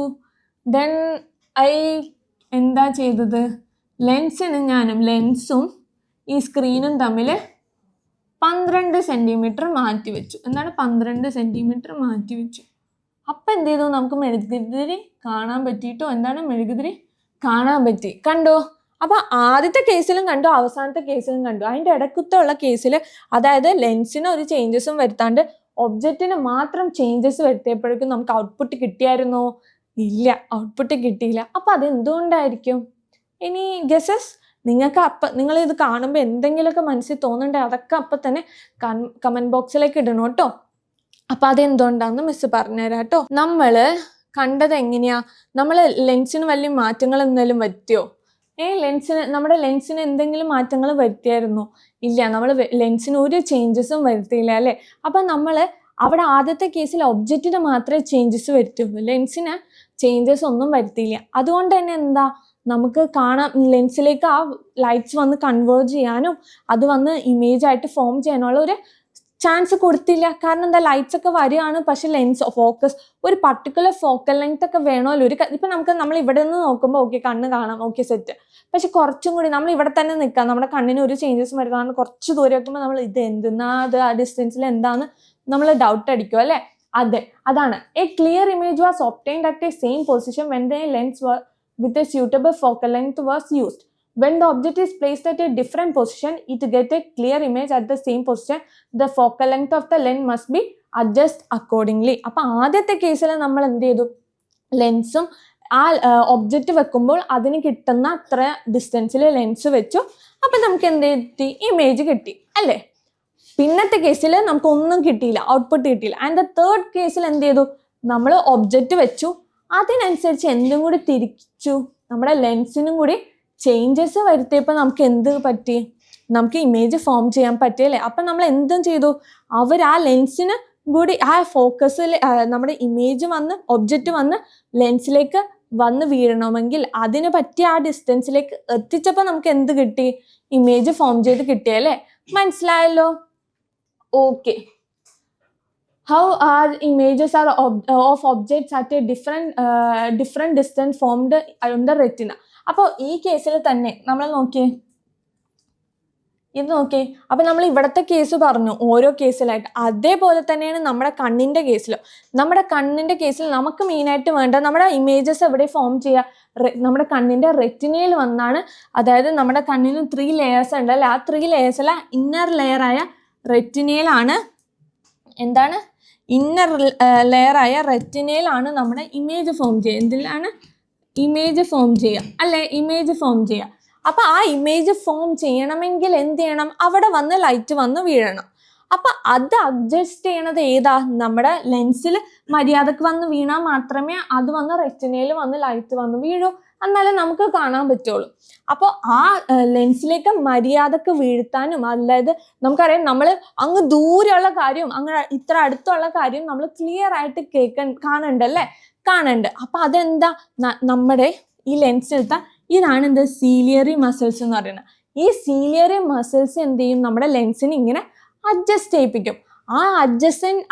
ദെൻ എന്താ ചെയ്തത്, ലെൻസും ഈ സ്ക്രീനും തമ്മിൽ 12 സെൻറ്റിമീറ്റർ മാറ്റി വെച്ചു. എന്താണ് 12 സെൻറ്റിമീറ്റർ മാറ്റി വെച്ചു. അപ്പം എന്ത് ചെയ്തു, നമുക്ക് മെഴുകുതിരി കാണാൻ പറ്റിയിട്ടോ, എന്താണ് മെഴുകുതിരി കാണാൻ പറ്റി, കണ്ടോ? അപ്പം ആദ്യത്തെ കേസിലും കണ്ടു, അവസാനത്തെ കേസിലും കണ്ടു. അതിൻ്റെ ഇടയ്ക്കുള്ള കേസിൽ, അതായത് ലെൻസിന് ഒരു ചേഞ്ചസും വരുത്താണ്ട് ഒബ്ജക്റ്റിന് മാത്രം ചേഞ്ചസ് വരുത്തിയപ്പോഴേക്കും നമുക്ക് ഔട്ട്പുട്ട് കിട്ടിയായിരുന്നോ? ഇല്ല, ഔട്ട്പുട്ട് കിട്ടിയില്ല. അപ്പം അതെന്തുകൊണ്ടായിരിക്കും? ഇനി ഗസസ് നിങ്ങൾക്ക് നിങ്ങളിത് കാണുമ്പോൾ എന്തെങ്കിലുമൊക്കെ മനസ്സിൽ തോന്നുന്നുണ്ടെങ്കിൽ അതൊക്കെ അപ്പം തന്നെ കമൻറ്റ് ബോക്സിലേക്ക് ഇടണം കേട്ടോ. അപ്പം അതെന്തുകൊണ്ടാണെന്ന് മിസ് പറഞ്ഞുതരാം കേട്ടോ. നമ്മൾ കണ്ടത് എങ്ങനെയാ, നമ്മൾ ലെൻസിന് വലിയ മാറ്റങ്ങൾ എന്തെങ്കിലും വരുത്തിയോ? നമ്മുടെ ലെൻസിന് എന്തെങ്കിലും മാറ്റങ്ങൾ വരുത്തിയായിരുന്നോ? ഇല്ല, നമ്മൾ ലെൻസിന് ഒരു ചേഞ്ചസും വരുത്തിയില്ല അല്ലേ. അപ്പം നമ്മൾ അവിടെ ആദ്യത്തെ കേസിൽ ഒബ്ജക്റ്റിന് മാത്രമേ ചേഞ്ചസ് വരുത്തുള്ളൂ, ലെൻസിന് ചേഞ്ചസ് ഒന്നും വരുത്തിയില്ല. അതുകൊണ്ട് തന്നെ എന്താ, നമുക്ക് കാണാം, ലെൻസിലേക്ക് ആ ലൈറ്റ്സ് വന്ന് കൺവേർജ് ചെയ്യാനും അത് വന്ന് ഇമേജ് ആയിട്ട് ഫോം ചെയ്യാനുള്ള ഒരു ചാൻസ് കൊടുത്തില്ല. കാരണം എന്താ, ലൈറ്റ്സ് ഒക്കെ വരികയാണ്, പക്ഷെ ലെൻസ് ഫോക്കസ് ഒരു പർട്ടിക്കുലർ ഫോക്കൽ ലെങ്ത് ഒക്കെ വേണമല്ലോ. ഇപ്പം നമ്മൾ ഇവിടെ നിന്ന് നോക്കുമ്പോൾ ഓക്കെ കണ്ണ് കാണാം, ഓക്കെ സെറ്റ്. പക്ഷെ കുറച്ചും കൂടി നമ്മൾ ഇവിടെ തന്നെ നിൽക്കാം, നമ്മുടെ കണ്ണിന് ഒരു ചേഞ്ചസ് വരുന്നതാണ്. കുറച്ച് ദൂരം വെക്കുമ്പോൾ നമ്മൾ ഇത് എന്തെന്നാ, അത് ആ ഡിസ്റ്റൻസിൽ എന്താന്ന് നമ്മൾ ഡൗട്ട് അടിക്കും അല്ലേ. അതാണ് A clear image was obtained at A same position when the lens with a suitable focal length was used. When the object is placed at a different position, it gets a clear image at the same position. The focal length of the lens must be adjusted accordingly. അപ്പോൾ ആദ്യത്തെ കേസിൽ നമ്മൾ എന്ത് ചെയ്തു, ലെൻസും ആ object വെക്കുമ്പോൾ അതിന് കിട്ടുന്ന അത്ര ഡിസ്റ്റൻസിൽ ലെൻസ് വെച്ചു. അപ്പം നമുക്ക് എന്ത് കിട്ടി, ഇമേജ് കിട്ടി അല്ലേ. പിന്നത്തെ കേസിൽ നമുക്കൊന്നും കിട്ടിയില്ല, ഔട്ട്പുട്ട് കിട്ടിയില്ല. ആൻഡ് ദ തേർഡ് കേസിൽ എന്ത് ചെയ്തു, നമ്മൾ ഒബ്ജക്റ്റ് വെച്ചു, അതിനനുസരിച്ച് എന്തും കൂടി തിരിച്ചു, നമ്മുടെ ലെൻസിനും കൂടി ചേഞ്ചസ് വരുത്തിയപ്പോൾ നമുക്ക് എന്ത് പറ്റി, നമുക്ക് ഇമേജ് ഫോം ചെയ്യാൻ പറ്റിയല്ലേ. അപ്പം നമ്മൾ എന്തും ചെയ്തു, അവർ ആ ലെൻസിന് കൂടി ആ ഫോക്കസിൽ നമ്മുടെ ഇമേജ് വന്ന് ഒബ്ജക്റ്റ് വന്ന് ലെൻസിലേക്ക് വന്ന് വീഴണമെങ്കിൽ അതിന് പറ്റിയ ആ ഡിസ്റ്റൻസിലേക്ക് എത്തിച്ചപ്പോൾ നമുക്ക് എന്ത് കിട്ടി, ഇമേജ് ഫോം ചെയ്ത് കിട്ടിയല്ലേ. മനസ്സിലായല്ലോ? Okay. How are images of objects at a different distance formed on the retina? അപ്പോൾ ഈ കേസിൽ തന്നെ നമ്മൾ ഇത് നോക്കിയേ. അപ്പം നമ്മൾ ഇവിടുത്തെ കേസ് പറഞ്ഞു ഓരോ കേസിലായിട്ട്, അതേപോലെ തന്നെയാണ് നമ്മുടെ കണ്ണിൻ്റെ കേസിലും. നമ്മുടെ കണ്ണിൻ്റെ കേസിൽ നമുക്ക് മെയിനായിട്ട് വേണ്ട നമ്മുടെ ഇമേജസ് എവിടെ ഫോം ചെയ്യുക, നമ്മുടെ കണ്ണിൻ്റെ റെറ്റിനയിൽ വന്നാണ്. അതായത് നമ്മുടെ കണ്ണിന് 3 ലെയേഴ്സ് ഉണ്ടല്ലേ, ആ 3 ലെയേഴ്സിലെ ഇന്നർ ലെയറായ റെറ്റിനയിലാണ്, എന്താണ്, ഇന്നർ ലെയറായ റെറ്റിനയിലാണ് നമ്മുടെ ഇമേജ് ഫോം ചെയ്യുക. എന്തിലാണ് ഇമേജ് ഫോം ചെയ്യുക അല്ലേ, ഇമേജ് ഫോം ചെയ്യുക. അപ്പം ആ ഇമേജ് ഫോം ചെയ്യണമെങ്കിൽ എന്ത് ചെയ്യണം, അവിടെ വന്ന് ലൈറ്റ് വന്ന് വീഴണം. അപ്പം അത് അഡ്ജസ്റ്റ് ചെയ്യണത് ഏതാ, നമ്മുടെ ലെൻസിൽ മര്യാദക്ക് വന്ന് വീണാൽ മാത്രമേ അത് വന്ന് റെറ്റിനയിൽ വന്ന് ലൈറ്റ് വന്ന് വീഴൂ, എന്നാലേ നമുക്ക് കാണാൻ പറ്റുള്ളൂ. അപ്പോൾ ആ ലെൻസിലേക്ക് മര്യാദക്ക് വീഴ്ത്താനും, അതായത് നമുക്കറിയാം നമ്മൾ അങ്ങ് ദൂരെയുള്ള കാര്യം അങ്ങ് ഇത്ര അടുത്തുള്ള കാര്യം നമ്മൾ ക്ലിയർ ആയിട്ട് കാണുന്നുണ്ട്. അപ്പം അതെന്താ, നമ്മുടെ ഈ ലെൻസിലത്തെ ഇതാണ് എന്ത്, സീലിയറി മസിൽസ് എന്ന് പറയുന്നത്. ഈ സീലിയറി മസിൽസ് എന്ത് ചെയ്യും, നമ്മുടെ ലെൻസിന് ഇങ്ങനെ അഡ്ജസ്റ്റ് ചെയ്യിപ്പിക്കും. ആ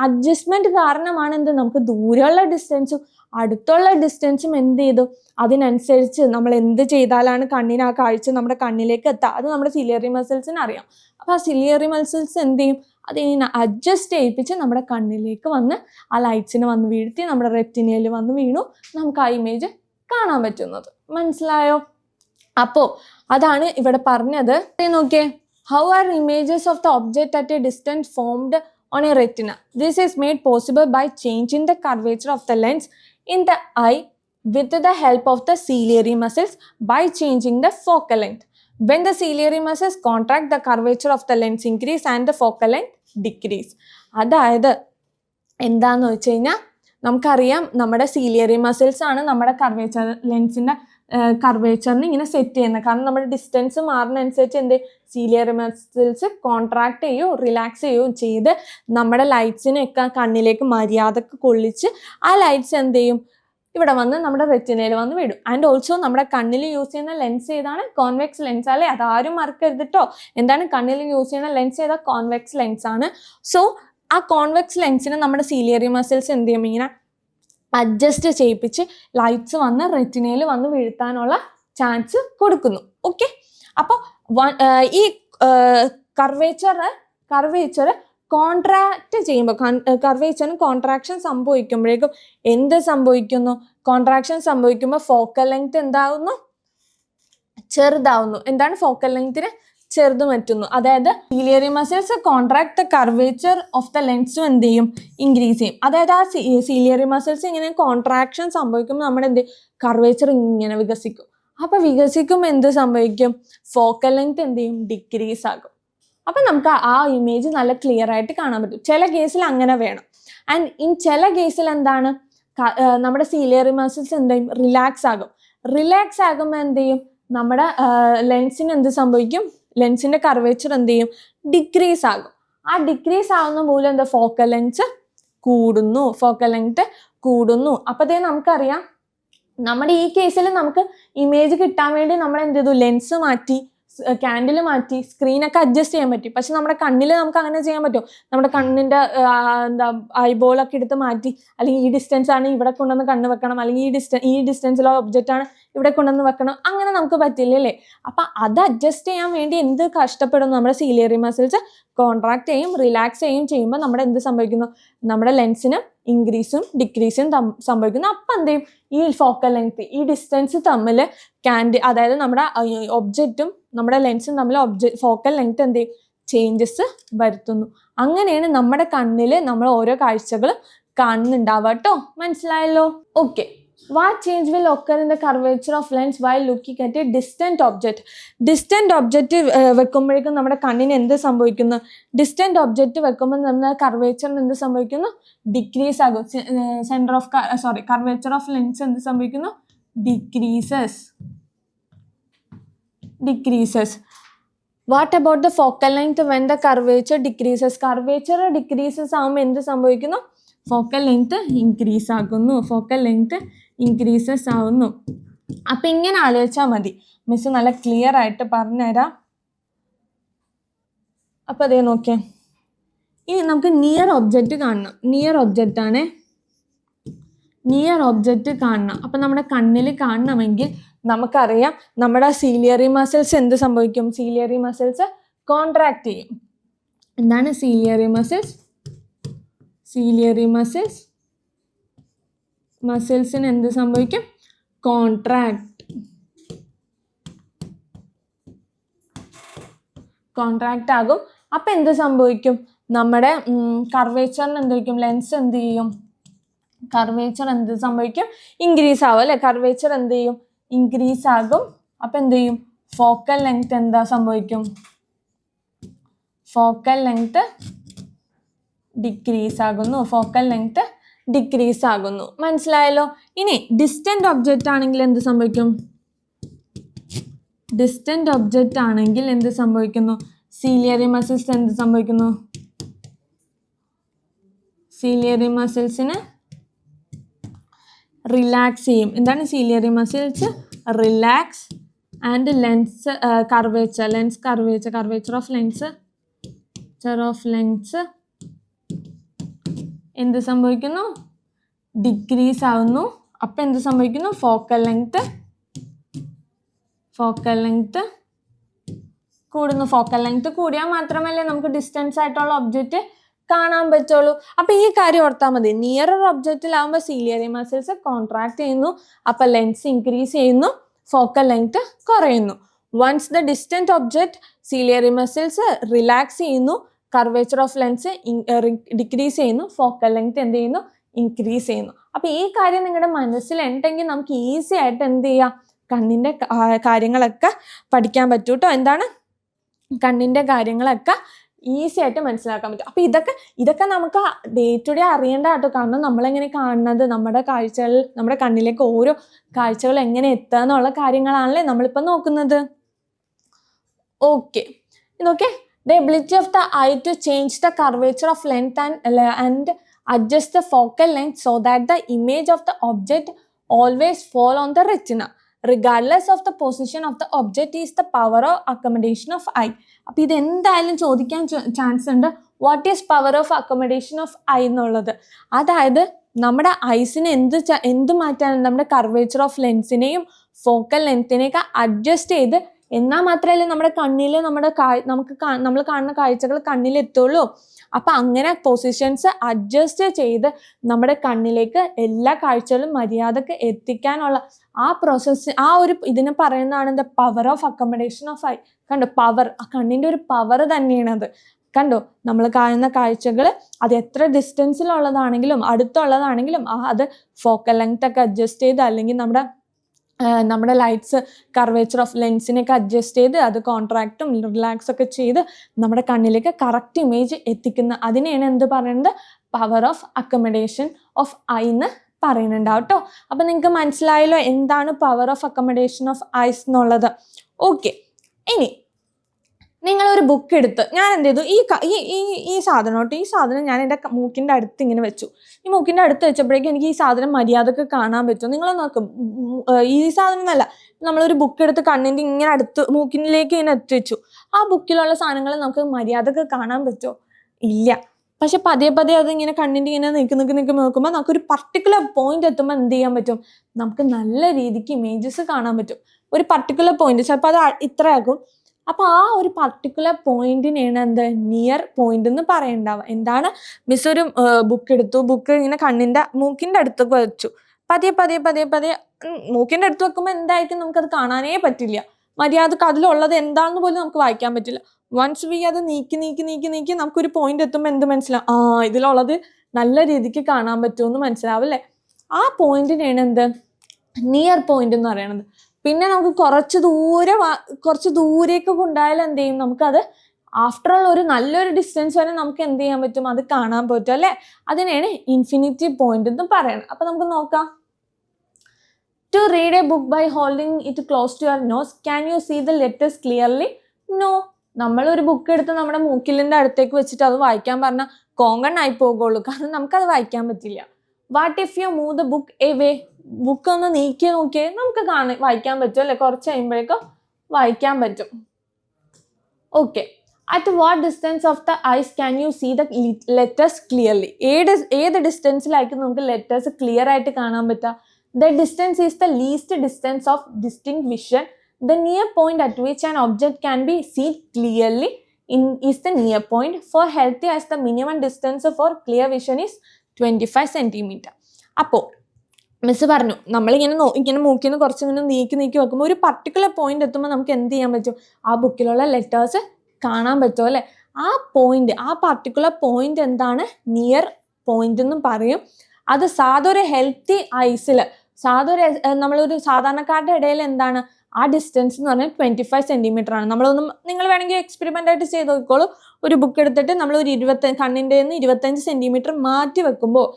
അഡ്ജസ്റ്റ്മെന്റ് കാരണമാണ് എന്ത്, നമുക്ക് ദൂരെയുള്ള ഡിസ്റ്റൻസും അടുത്തുള്ള ഡിസ്റ്റൻസും എന്ത് ചെയ്തു, അതിനനുസരിച്ച് നമ്മൾ എന്ത് ചെയ്താലാണ് കണ്ണിന് ആ കാഴ്ച നമ്മുടെ കണ്ണിലേക്ക് എത്തുക, അത് നമ്മുടെ സിലിയറി മസിൽസിന് അറിയാം. അപ്പോൾ ആ സിലിയറി മസിൽസ് എന്ത് ചെയ്യും, അതിനെ അഡ്ജസ്റ്റ് ചെയ്യിപ്പിച്ച് നമ്മുടെ കണ്ണിലേക്ക് വന്ന് ആ ലൈറ്റ്സിന് വന്ന് വീഴ്ത്തി നമ്മുടെ റെറ്റിനയിൽ വന്ന് വീണു നമുക്ക് ആ ഇമേജ് കാണാൻ പറ്റുന്നത്. മനസ്സിലായോ? അപ്പോൾ അതാണ് ഇവിടെ പറഞ്ഞത്. നോക്കിയേ, how are images of the object at A distance formed on a retina. This is made possible by changing the curvature of the lens in the eye with the help of the ciliary muscles by changing the focal length. When the ciliary muscles contract, the curvature of the lens increase and the focal length decrease. അതായത് എന്താന്ന് വെച്ച് കഴിഞ്ഞാൽ നമുക്കറിയാം നമ്മുടെ ciliary muscles ആണ് നമ്മുടെ curvature ലെൻസിൻ്റെ കർവേച്ചറിന് ഇങ്ങനെ set ചെയ്യുന്നത്. കാരണം നമ്മുടെ ഡിസ്റ്റൻസ് മാറുന്നതനുസരിച്ച് എന്ത് സീലിയറി മസിൽസ് കോൺട്രാക്ട് ചെയ്യുകയോ റിലാക്സ് ചെയ്യുകയോ ചെയ്ത് നമ്മുടെ ലൈറ്റ്സിനെയൊക്കെ കണ്ണിലേക്ക് മര്യാദക്ക് കൊള്ളിച്ച് ആ ലൈറ്റ്സ് എന്ത് ചെയ്യും ഇവിടെ വന്ന് നമ്മുടെ റെറ്റിനയിൽ വന്ന് വിടും. ആൻഡ് ഓൾസോ നമ്മുടെ കണ്ണിൽ യൂസ് ചെയ്യുന്ന ലെൻസ് ഏതാണ്? കോൺവെക്സ് ലെൻസ് അല്ലേ? അതാരും മറക്കരുത് കേട്ടോ. എന്താണ് കണ്ണിൽ യൂസ് ചെയ്യുന്ന ലെൻസ് ഏതാ? കോൺവെക്സ് ലെൻസ് ആണ്. സോ ആ കോൺവെക്സ് ലെൻസിനെ നമ്മുടെ സീലിയറി മസിൽസ് എന്ത് ചെയ്യും ഇങ്ങനെ അഡ്ജസ്റ്റ് ചെയ്യിപ്പിച്ച് ലൈറ്റ്സ് വന്ന് റെറ്റിനയിൽ വന്ന് വീഴ്ത്താനുള്ള ചാൻസ് കൊടുക്കുന്നു. ഓക്കെ, അപ്പോൾ ഈ കർവേച്ചർ കോൺട്രാക്ട് ചെയ്യുമ്പോൾ കർവേച്ചറിന് കോൺട്രാക്ഷൻ സംഭവിക്കുമ്പോഴേക്കും എന്ത് സംഭവിക്കുന്നു? കോൺട്രാക്ഷൻ സംഭവിക്കുമ്പോൾ ഫോക്കൽ ലെങ്ത് എന്താവുന്നു? ചെറുതാവുന്നു. എന്താണ് ഫോക്കൽ ലെങ്തിന് ചെറുത് പറ്റുന്നു. അതായത് ciliary muscles contract the curvature of the ലെൻസും എന്ത് ചെയ്യും? ഇൻക്രീസ് ചെയ്യും. അതായത് ആ സീലിയറി മസിൽസ് ഇങ്ങനെ കോൺട്രാക്ഷൻ സംഭവിക്കുമ്പോൾ നമ്മുടെ എന്ത് കർവേച്ചർ ഇങ്ങനെ വികസിക്കും. അപ്പോൾ വികസിക്കുമ്പോൾ എന്ത് സംഭവിക്കും? ഫോക്കൽ ലെങ്ത് എന്ത് ചെയ്യും? ഡിക്രീസ് ആകും. അപ്പം നമുക്ക് ആ ഇമേജ് നല്ല ക്ലിയർ ആയിട്ട് കാണാൻ പറ്റും. ചില കേസിൽ അങ്ങനെ വേണം. ആൻഡ് ചില കേസിൽ എന്താണ് നമ്മുടെ സീലിയറി മസിൽസ് എന്ത് ചെയ്യും? റിലാക്സ് ആകും. റിലാക്സ് ആകുമ്പോൾ എന്ത് ചെയ്യും? നമ്മുടെ ലെൻസിന് എന്ത് സംഭവിക്കും? ലെൻസിന്റെ കർവേച്ചർ എന്ത് ചെയ്യും? ഡിക്രീസ് ആകും. ആ ഡിക്രീസ് ആവുന്ന മൂലം എന്താ? ഫോക്കൽ ലെങ്ത് കൂടുന്നു. അപ്പോഴത്തേ നമുക്കറിയാം നമ്മുടെ ഈ കേസിൽ നമുക്ക് ഇമേജ് കിട്ടാൻ വേണ്ടി നമ്മൾ എന്ത് ചെയ്തു? ലെൻസ് മാറ്റി, ക്യാൻഡിൽ മാറ്റി, സ്ക്രീനൊക്കെ അഡ്ജസ്റ്റ് ചെയ്യാൻ പറ്റി. പക്ഷെ നമ്മുടെ കണ്ണിൽ നമുക്ക് അങ്ങനെ ചെയ്യാൻ പറ്റുമോ? നമ്മുടെ കണ്ണിൻ്റെ ഐബോളൊക്കെ എടുത്ത് മാറ്റി, അല്ലെങ്കിൽ ഈ ഡിസ്റ്റൻസ് ആണ് ഇവിടെ കൊണ്ടുവന്ന് കണ്ണ് വെക്കണം, അല്ലെങ്കിൽ ഈ ഡിസ്റ്റൻസിലുള്ള ഒബ്ജക്റ്റ് ആണ് ഇവിടെ കൊണ്ടുവന്ന് വെക്കണം, അങ്ങനെ നമുക്ക് പറ്റില്ലല്ലേ? അപ്പം അത് അഡ്ജസ്റ്റ് ചെയ്യാൻ വേണ്ടി എന്ത് കഷ്ടപ്പെടുന്നു? നമ്മുടെ സീലിയറി മസിൽസ് കോൺട്രാക്ട് ചെയ്യും, റിലാക്സ് ചെയ്യുമ്പോൾ നമ്മുടെ എന്ത് സംഭവിക്കുന്നു? നമ്മുടെ ലെൻസിന് ഇൻക്രീസും ഡിക്രീസും സംഭവിക്കുന്നു. അപ്പം എന്ത് ചെയ്യും? ഈ ഫോക്കൽ ലെങ്ത്, ഈ ഡിസ്റ്റൻസ് തമ്മിൽ അതായത് നമ്മുടെ ഒബ്ജക്റ്റും നമ്മുടെ ലെൻസും തമ്മിൽ ഫോക്കൽ ലെങ്ത് എന്ത് ചെയ്യും? ചേഞ്ചസ് വരുത്തുന്നു. അങ്ങനെയാണ് നമ്മുടെ കണ്ണിൽ നമ്മൾ ഓരോ കാഴ്ചകൾ കാണുന്നുണ്ടാവുക കേട്ടോ. മനസ്സിലായല്ലോ? Okay. What change will occur in the curvature of lens while looking at a distant object? Distant object വെക്കുമ്പോഴേക്കും നമ്മുടെ കണ്ണിന് എന്ത് സംഭവിക്കുന്നു? ഡിസ്റ്റന്റ് ഒബ്ജക്റ്റ് വെക്കുമ്പോൾ നമ്മുടെ കർവേച്ചറിന് എന്ത് സംഭവിക്കുന്നു? ഡിക്രീസ് ആകും. കർവേച്ചർ ഓഫ് ലെൻസ് എന്ത് സംഭവിക്കുന്നു? Decreases. What about the focal length when the curvature decreases? Curvature decreases ആകുമ്പോൾ എന്ത് സംഭവിക്കുന്നു? ഫോക്കൽ ലെങ്ത് ഇൻക്രീസ് ആവുന്നു. അപ്പം ഇങ്ങനെ ആലോചിച്ചാൽ മതി. മിസ് നല്ല ക്ലിയർ ആയിട്ട് പറഞ്ഞുതരാം. അപ്പം അതേ നോക്കിയേ, ഇനി നമുക്ക് നിയർ ഒബ്ജക്റ്റ് കാണണം. നിയർ ഒബ്ജക്റ്റ് കാണണം. അപ്പം നമ്മുടെ കണ്ണിൽ കാണണമെങ്കിൽ നമുക്കറിയാം നമ്മുടെ സീലിയറി മസിൽസ് എന്ത് സംഭവിക്കും? സീലിയറി മസിൽസ് കോൺട്രാക്ട് ചെയ്യും. എന്താണ് സീലിയറി മസിൽസിന് എന്ത് സംഭവിക്കും? കോൺട്രാക്ട് ആകും. അപ്പം എന്ത് സംഭവിക്കും? നമ്മുടെ കർവേച്ചറിന് എന്ത് ചെയ്യും? ലെൻസ് എന്ത് ചെയ്യും? കർവേച്ചർ എന്ത് സംഭവിക്കും? ഇൻക്രീസ് ആവും അല്ലേ? കർവേച്ചർ എന്ത് ചെയ്യും? ഇൻക്രീസ് ആകും. അപ്പം എന്ത് ചെയ്യും? ഫോക്കൽ ലെങ്ത് എന്താ സംഭവിക്കും? ഫോക്കൽ ലെങ്ത് ഡിക്രീസ് ആകുന്നു. മനസ്സിലായല്ലോ? ഇനി ഡിസ്റ്റന്റ് ഒബ്ജക്റ്റ് ആണെങ്കിൽ എന്ത് സംഭവിക്കും? സീലിയറി മസിൽസ് എന്ത് സംഭവിക്കുന്നു? സീലിയറി മസിൽസിന് റിലാക്സ് ചെയ്യും. എന്താണ് ciliary muscles? Relax. And lens curvature of lens എന്ത് സംഭവിക്കുന്നു? ഡിക്രീസ് ആവുന്നു. അപ്പം എന്ത് സംഭവിക്കുന്നു? ഫോക്കൽ ലെങ്ത് കൂടുന്നു. ഫോക്കൽ ലെങ്ത് കൂടിയാൽ മാത്രമല്ലേ നമുക്ക് ഡിസ്റ്റൻസ് ആയിട്ടുള്ള ഒബ്ജക്റ്റ് കാണാൻ പറ്റുള്ളൂ. അപ്പം ഈ കാര്യം ഓർത്താൽ മതി. നിയറർ ഒബ്ജക്റ്റിലാവുമ്പോൾ സീലിയറി മസിൽസ് കോൺട്രാക്ട് ചെയ്യുന്നു, അപ്പം ലെൻസ് ഇൻക്രീസ് ചെയ്യുന്നു, ഫോക്കൽ ലെങ്ത് കുറയുന്നു. Once the distant object ciliary muscles relax ചെയ്യുന്നു, കർവേച്ചർ ഓഫ് ലെൻസ് ഡിക്രീസ് ചെയ്യുന്നു, ഫോക്കൽ ലെങ്ത് എന്ത് ചെയ്യുന്നു? ഇൻക്രീസ് ചെയ്യുന്നു. അപ്പം ഈ കാര്യം നിങ്ങളുടെ മനസ്സിലുണ്ടെങ്കിൽ നമുക്ക് ഈസി ആയിട്ട് എന്ത് ചെയ്യാം? കണ്ണിൻ്റെ കാര്യങ്ങളൊക്കെ പഠിക്കാൻ പറ്റൂ കേട്ടോ. എന്താണ്? കണ്ണിൻ്റെ കാര്യങ്ങളൊക്കെ ഈസി ആയിട്ട് മനസ്സിലാക്കാൻ പറ്റും. അപ്പോൾ ഇതൊക്കെ നമുക്ക് ഡേ ടു ഡേ അറിയേണ്ട കേട്ടോ. കാരണം നമ്മളെങ്ങനെ കാണുന്നത്, നമ്മുടെ കാഴ്ചകൾ, നമ്മുടെ കണ്ണിലേക്ക് ഓരോ കാഴ്ചകൾ എങ്ങനെ എത്തുക എന്നുള്ള കാര്യങ്ങളാണല്ലേ നമ്മളിപ്പോൾ നോക്കുന്നത്. ഓക്കെ, നോക്കേ, the ability of the eye to change the curvature of length and adjust the focal length so that the image of the object always fall on the retina regardless of the position of the object is the power of accommodation of eye. അപ്പോൾ ഇത് എന്തായാലും ചോദിക്കാൻ chance ഉണ്ട്. What is power of accommodation of I എന്നുള്ളത്. അതായത് നമ്മുടെ ഐസിന് എന്ത് മാറ്റാൻ, നമ്മുടെ കർവേച്ചർ ഓഫ് ലെൻസിനെയും ഫോക്കൽ ലെങ്ത്തിനെയൊക്കെ അഡ്ജസ്റ്റ് ചെയ്ത്, എന്നാൽ മാത്രമല്ലേ നമ്മുടെ കണ്ണിൽ നമ്മൾ കാണുന്ന കാഴ്ചകൾ കണ്ണിലെത്തുള്ളൂ. അപ്പം അങ്ങനെ പൊസിഷൻസ് അഡ്ജസ്റ്റ് ചെയ്ത് നമ്മുടെ കണ്ണിലേക്ക് എല്ലാ കാഴ്ചകളും മര്യാദക്ക് എത്തിക്കാനുള്ള ആ പ്രോസസ്സ്, ആ ഒരു ഇതിനെ പറയുന്നതാണ് the power of accommodation of I. കണ്ടോ, പവർ, ആ കണ്ണിൻ്റെ ഒരു പവർ തന്നെയാണത്. കണ്ടോ, നമ്മൾ കാണുന്ന കാഴ്ചകൾ അത് എത്ര ഡിസ്റ്റൻസിലുള്ളതാണെങ്കിലും അടുത്തുള്ളതാണെങ്കിലും അത് ഫോക്കൽ ലെങ്ത് ഒക്കെ അഡ്ജസ്റ്റ് ചെയ്ത്, അല്ലെങ്കിൽ നമ്മുടെ ലൈറ്റ്സ് കർവേച്ചർ ഓഫ് ലെൻസിനെയൊക്കെ അഡ്ജസ്റ്റ് ചെയ്ത് അത് കോൺട്രാക്റ്റും റിലാക്സ് ഒക്കെ ചെയ്ത് നമ്മുടെ കണ്ണിലേക്ക് കറക്റ്റ് ഇമേജ് എത്തിക്കുന്ന അതിനെയാണ് എന്ത് പറയുന്നത്, power of accommodation of eye എന്ന് പറയുന്നുണ്ടാവും കേട്ടോ. അപ്പം നിങ്ങൾക്ക് മനസ്സിലായല്ലോ എന്താണ് power of accommodation of eyes എന്നുള്ളത്. ഓക്കെ, ഇനി നിങ്ങളൊരു ബുക്ക് എടുത്ത്, ഞാൻ എന്ത് ചെയ്തു, ഈ സാധനം ഞാൻ എൻ്റെ മൂക്കിൻ്റെ അടുത്ത് ഇങ്ങനെ വെച്ചു. ഈ മൂക്കിൻ്റെ അടുത്ത് വെച്ചപ്പോഴേക്കും എനിക്ക് ഈ സാധനം മര്യാദക്ക് കാണാൻ പറ്റും. നിങ്ങൾ നോക്കും, ഈ സാധനം എന്നല്ല, നമ്മളൊരു ബുക്ക് എടുത്ത് കണ്ണിൻ്റെ ഇങ്ങനെ അടുത്ത് മൂക്കിലേക്ക് ഇങ്ങനെ എത്തിച്ചു. ആ ബുക്കിലുള്ള സാധനങ്ങൾ നമുക്ക് മര്യാദക്ക് കാണാൻ പറ്റുമോ? ഇല്ല. പക്ഷെ പതിയെ അത് ഇങ്ങനെ കണ്ണിൻ്റെ ഇങ്ങനെ നിൽക്കി നോക്കുമ്പോൾ നമുക്കൊരു പർട്ടിക്കുലർ പോയിന്റ് എത്തുമ്പോൾ എന്ത് ചെയ്യാൻ പറ്റും, നമുക്ക് നല്ല രീതിക്ക് ഇമേജസ് കാണാൻ പറ്റും. ഒരു പർട്ടിക്കുലർ പോയിന്റ്, ചിലപ്പോൾ അത് ഇത്രയാകും. അപ്പോൾ ആ ഒരു പർട്ടിക്കുലർ പോയിന്റിനെയാണ് എന്ത്, നിയർ പോയിന്റ് എന്ന് പറയണ്ടാവുക. എന്താണ്, മിസ് ഒരു ബുക്ക് എടുത്തു, ബുക്ക് ഇങ്ങനെ മൂക്കിൻ്റെ അടുത്ത് വെച്ചു. പതിയെ മൂക്കിൻ്റെ അടുത്ത് വെക്കുമ്പോൾ എന്തായിരിക്കും, നമുക്കത് കാണാനേ പറ്റില്ല. മര്യാദക്ക് അതിലുള്ളത് എന്താണെന്ന് പോലും നമുക്ക് വായിക്കാൻ പറ്റില്ല. വൺസ് അത് നീക്കി നമുക്കൊരു പോയിന്റ് എത്തുമ്പോൾ എന്ത് മനസ്സിലാവും, ഇതിലുള്ളത് നല്ല രീതിക്ക് കാണാൻ പറ്റുമെന്ന് മനസ്സിലാവില്ലേ. ആ പോയിന്റിനെയാണ് എന്ത്, നിയർ പോയിന്റ് എന്ന് പറയണത്. പിന്നെ നമുക്ക് കുറച്ച് ദൂരേക്ക് കൊണ്ടായാലും എന്ത് ചെയ്യും, നമുക്കത് ആഫ്റ്റർ ഓൾ ഒരു നല്ലൊരു ഡിസ്റ്റൻസ് വരെ നമുക്ക് എന്ത് ചെയ്യാൻ പറ്റും, അത് കാണാൻ പറ്റും അല്ലേ. അതിനെയാണ് ഇൻഫിനിറ്റി പോയിന്റ് എന്ന് പറയുന്നത്. അപ്പം നമുക്ക് നോക്കാം. To read a book by holding it close to your nose, can you see the letters clearly? No. നമ്മളൊരു ബുക്ക് എടുത്ത് നമ്മുടെ മൂക്കിലിൻ്റെ അടുത്തേക്ക് വെച്ചിട്ട് അത് വായിക്കാൻ പറഞ്ഞാൽ കോങ്കണ്ണായി പോകുള്ളൂ, കാരണം നമുക്കത് വായിക്കാൻ പറ്റില്ല. What if you move the book away? Book ഒന്ന് നീക്കി നോക്കിയേ, നമുക്ക് വായിക്കാൻ പറ്റും അല്ലേ, കുറച്ച് കഴിയുമ്പോഴേക്കും വായിക്കാൻ പറ്റും. Okay, at what distance of the eyes can you see the letters clearly? ഏത് ഡിസ്റ്റൻസിലായിരിക്കും നമുക്ക് ലെറ്റേഴ്സ് ക്ലിയർ ആയിട്ട് കാണാൻ പറ്റുക? The distance is the least distance of distinct vision. The near point at which an object can be seen clearly is the near point. For healthy eyes, the minimum distance for clear vision is 25 centimeter. അപ്പോൾ miss പറഞ്ഞു, നമ്മളിങ്ങനെ മൂക്കിൽ നിന്ന് കുറച്ചിങ്ങനെ നീക്കി വെക്കുമ്പോൾ ഒരു particular point എത്തുമ്പോൾ നമുക്ക് എന്ത് ചെയ്യാൻ പറ്റും, ആ ബുക്കിലുള്ള ലെറ്റേഴ്സ് കാണാൻ പറ്റും അല്ലേ. ആ പർട്ടിക്കുലർ പോയിന്റ് എന്താണ്, നിയർ പോയിന്റ് എന്നും പറയും. അത് സാധാരണ ഹെൽത്തി ഐസിൽ നമ്മളൊരു സാധാരണക്കാരുടെ ഇടയിൽ എന്താണ്, ആ ഡിസ്റ്റൻസ് എന്ന് പറഞ്ഞാൽ 25 സെൻറ്റിമീറ്റർ ആണ്. നിങ്ങൾ വേണമെങ്കിൽ എക്സ്പെരിമെൻ്റ് ആയിട്ട് ചെയ്ത് നോക്കിക്കോളൂ. ഒരു ബുക്ക് എടുത്തിട്ട് നമ്മളൊരു കണ്ണിൻ്റെ 25 സെൻറ്റിമീറ്റർ മാറ്റി വെക്കുമ്പോൾ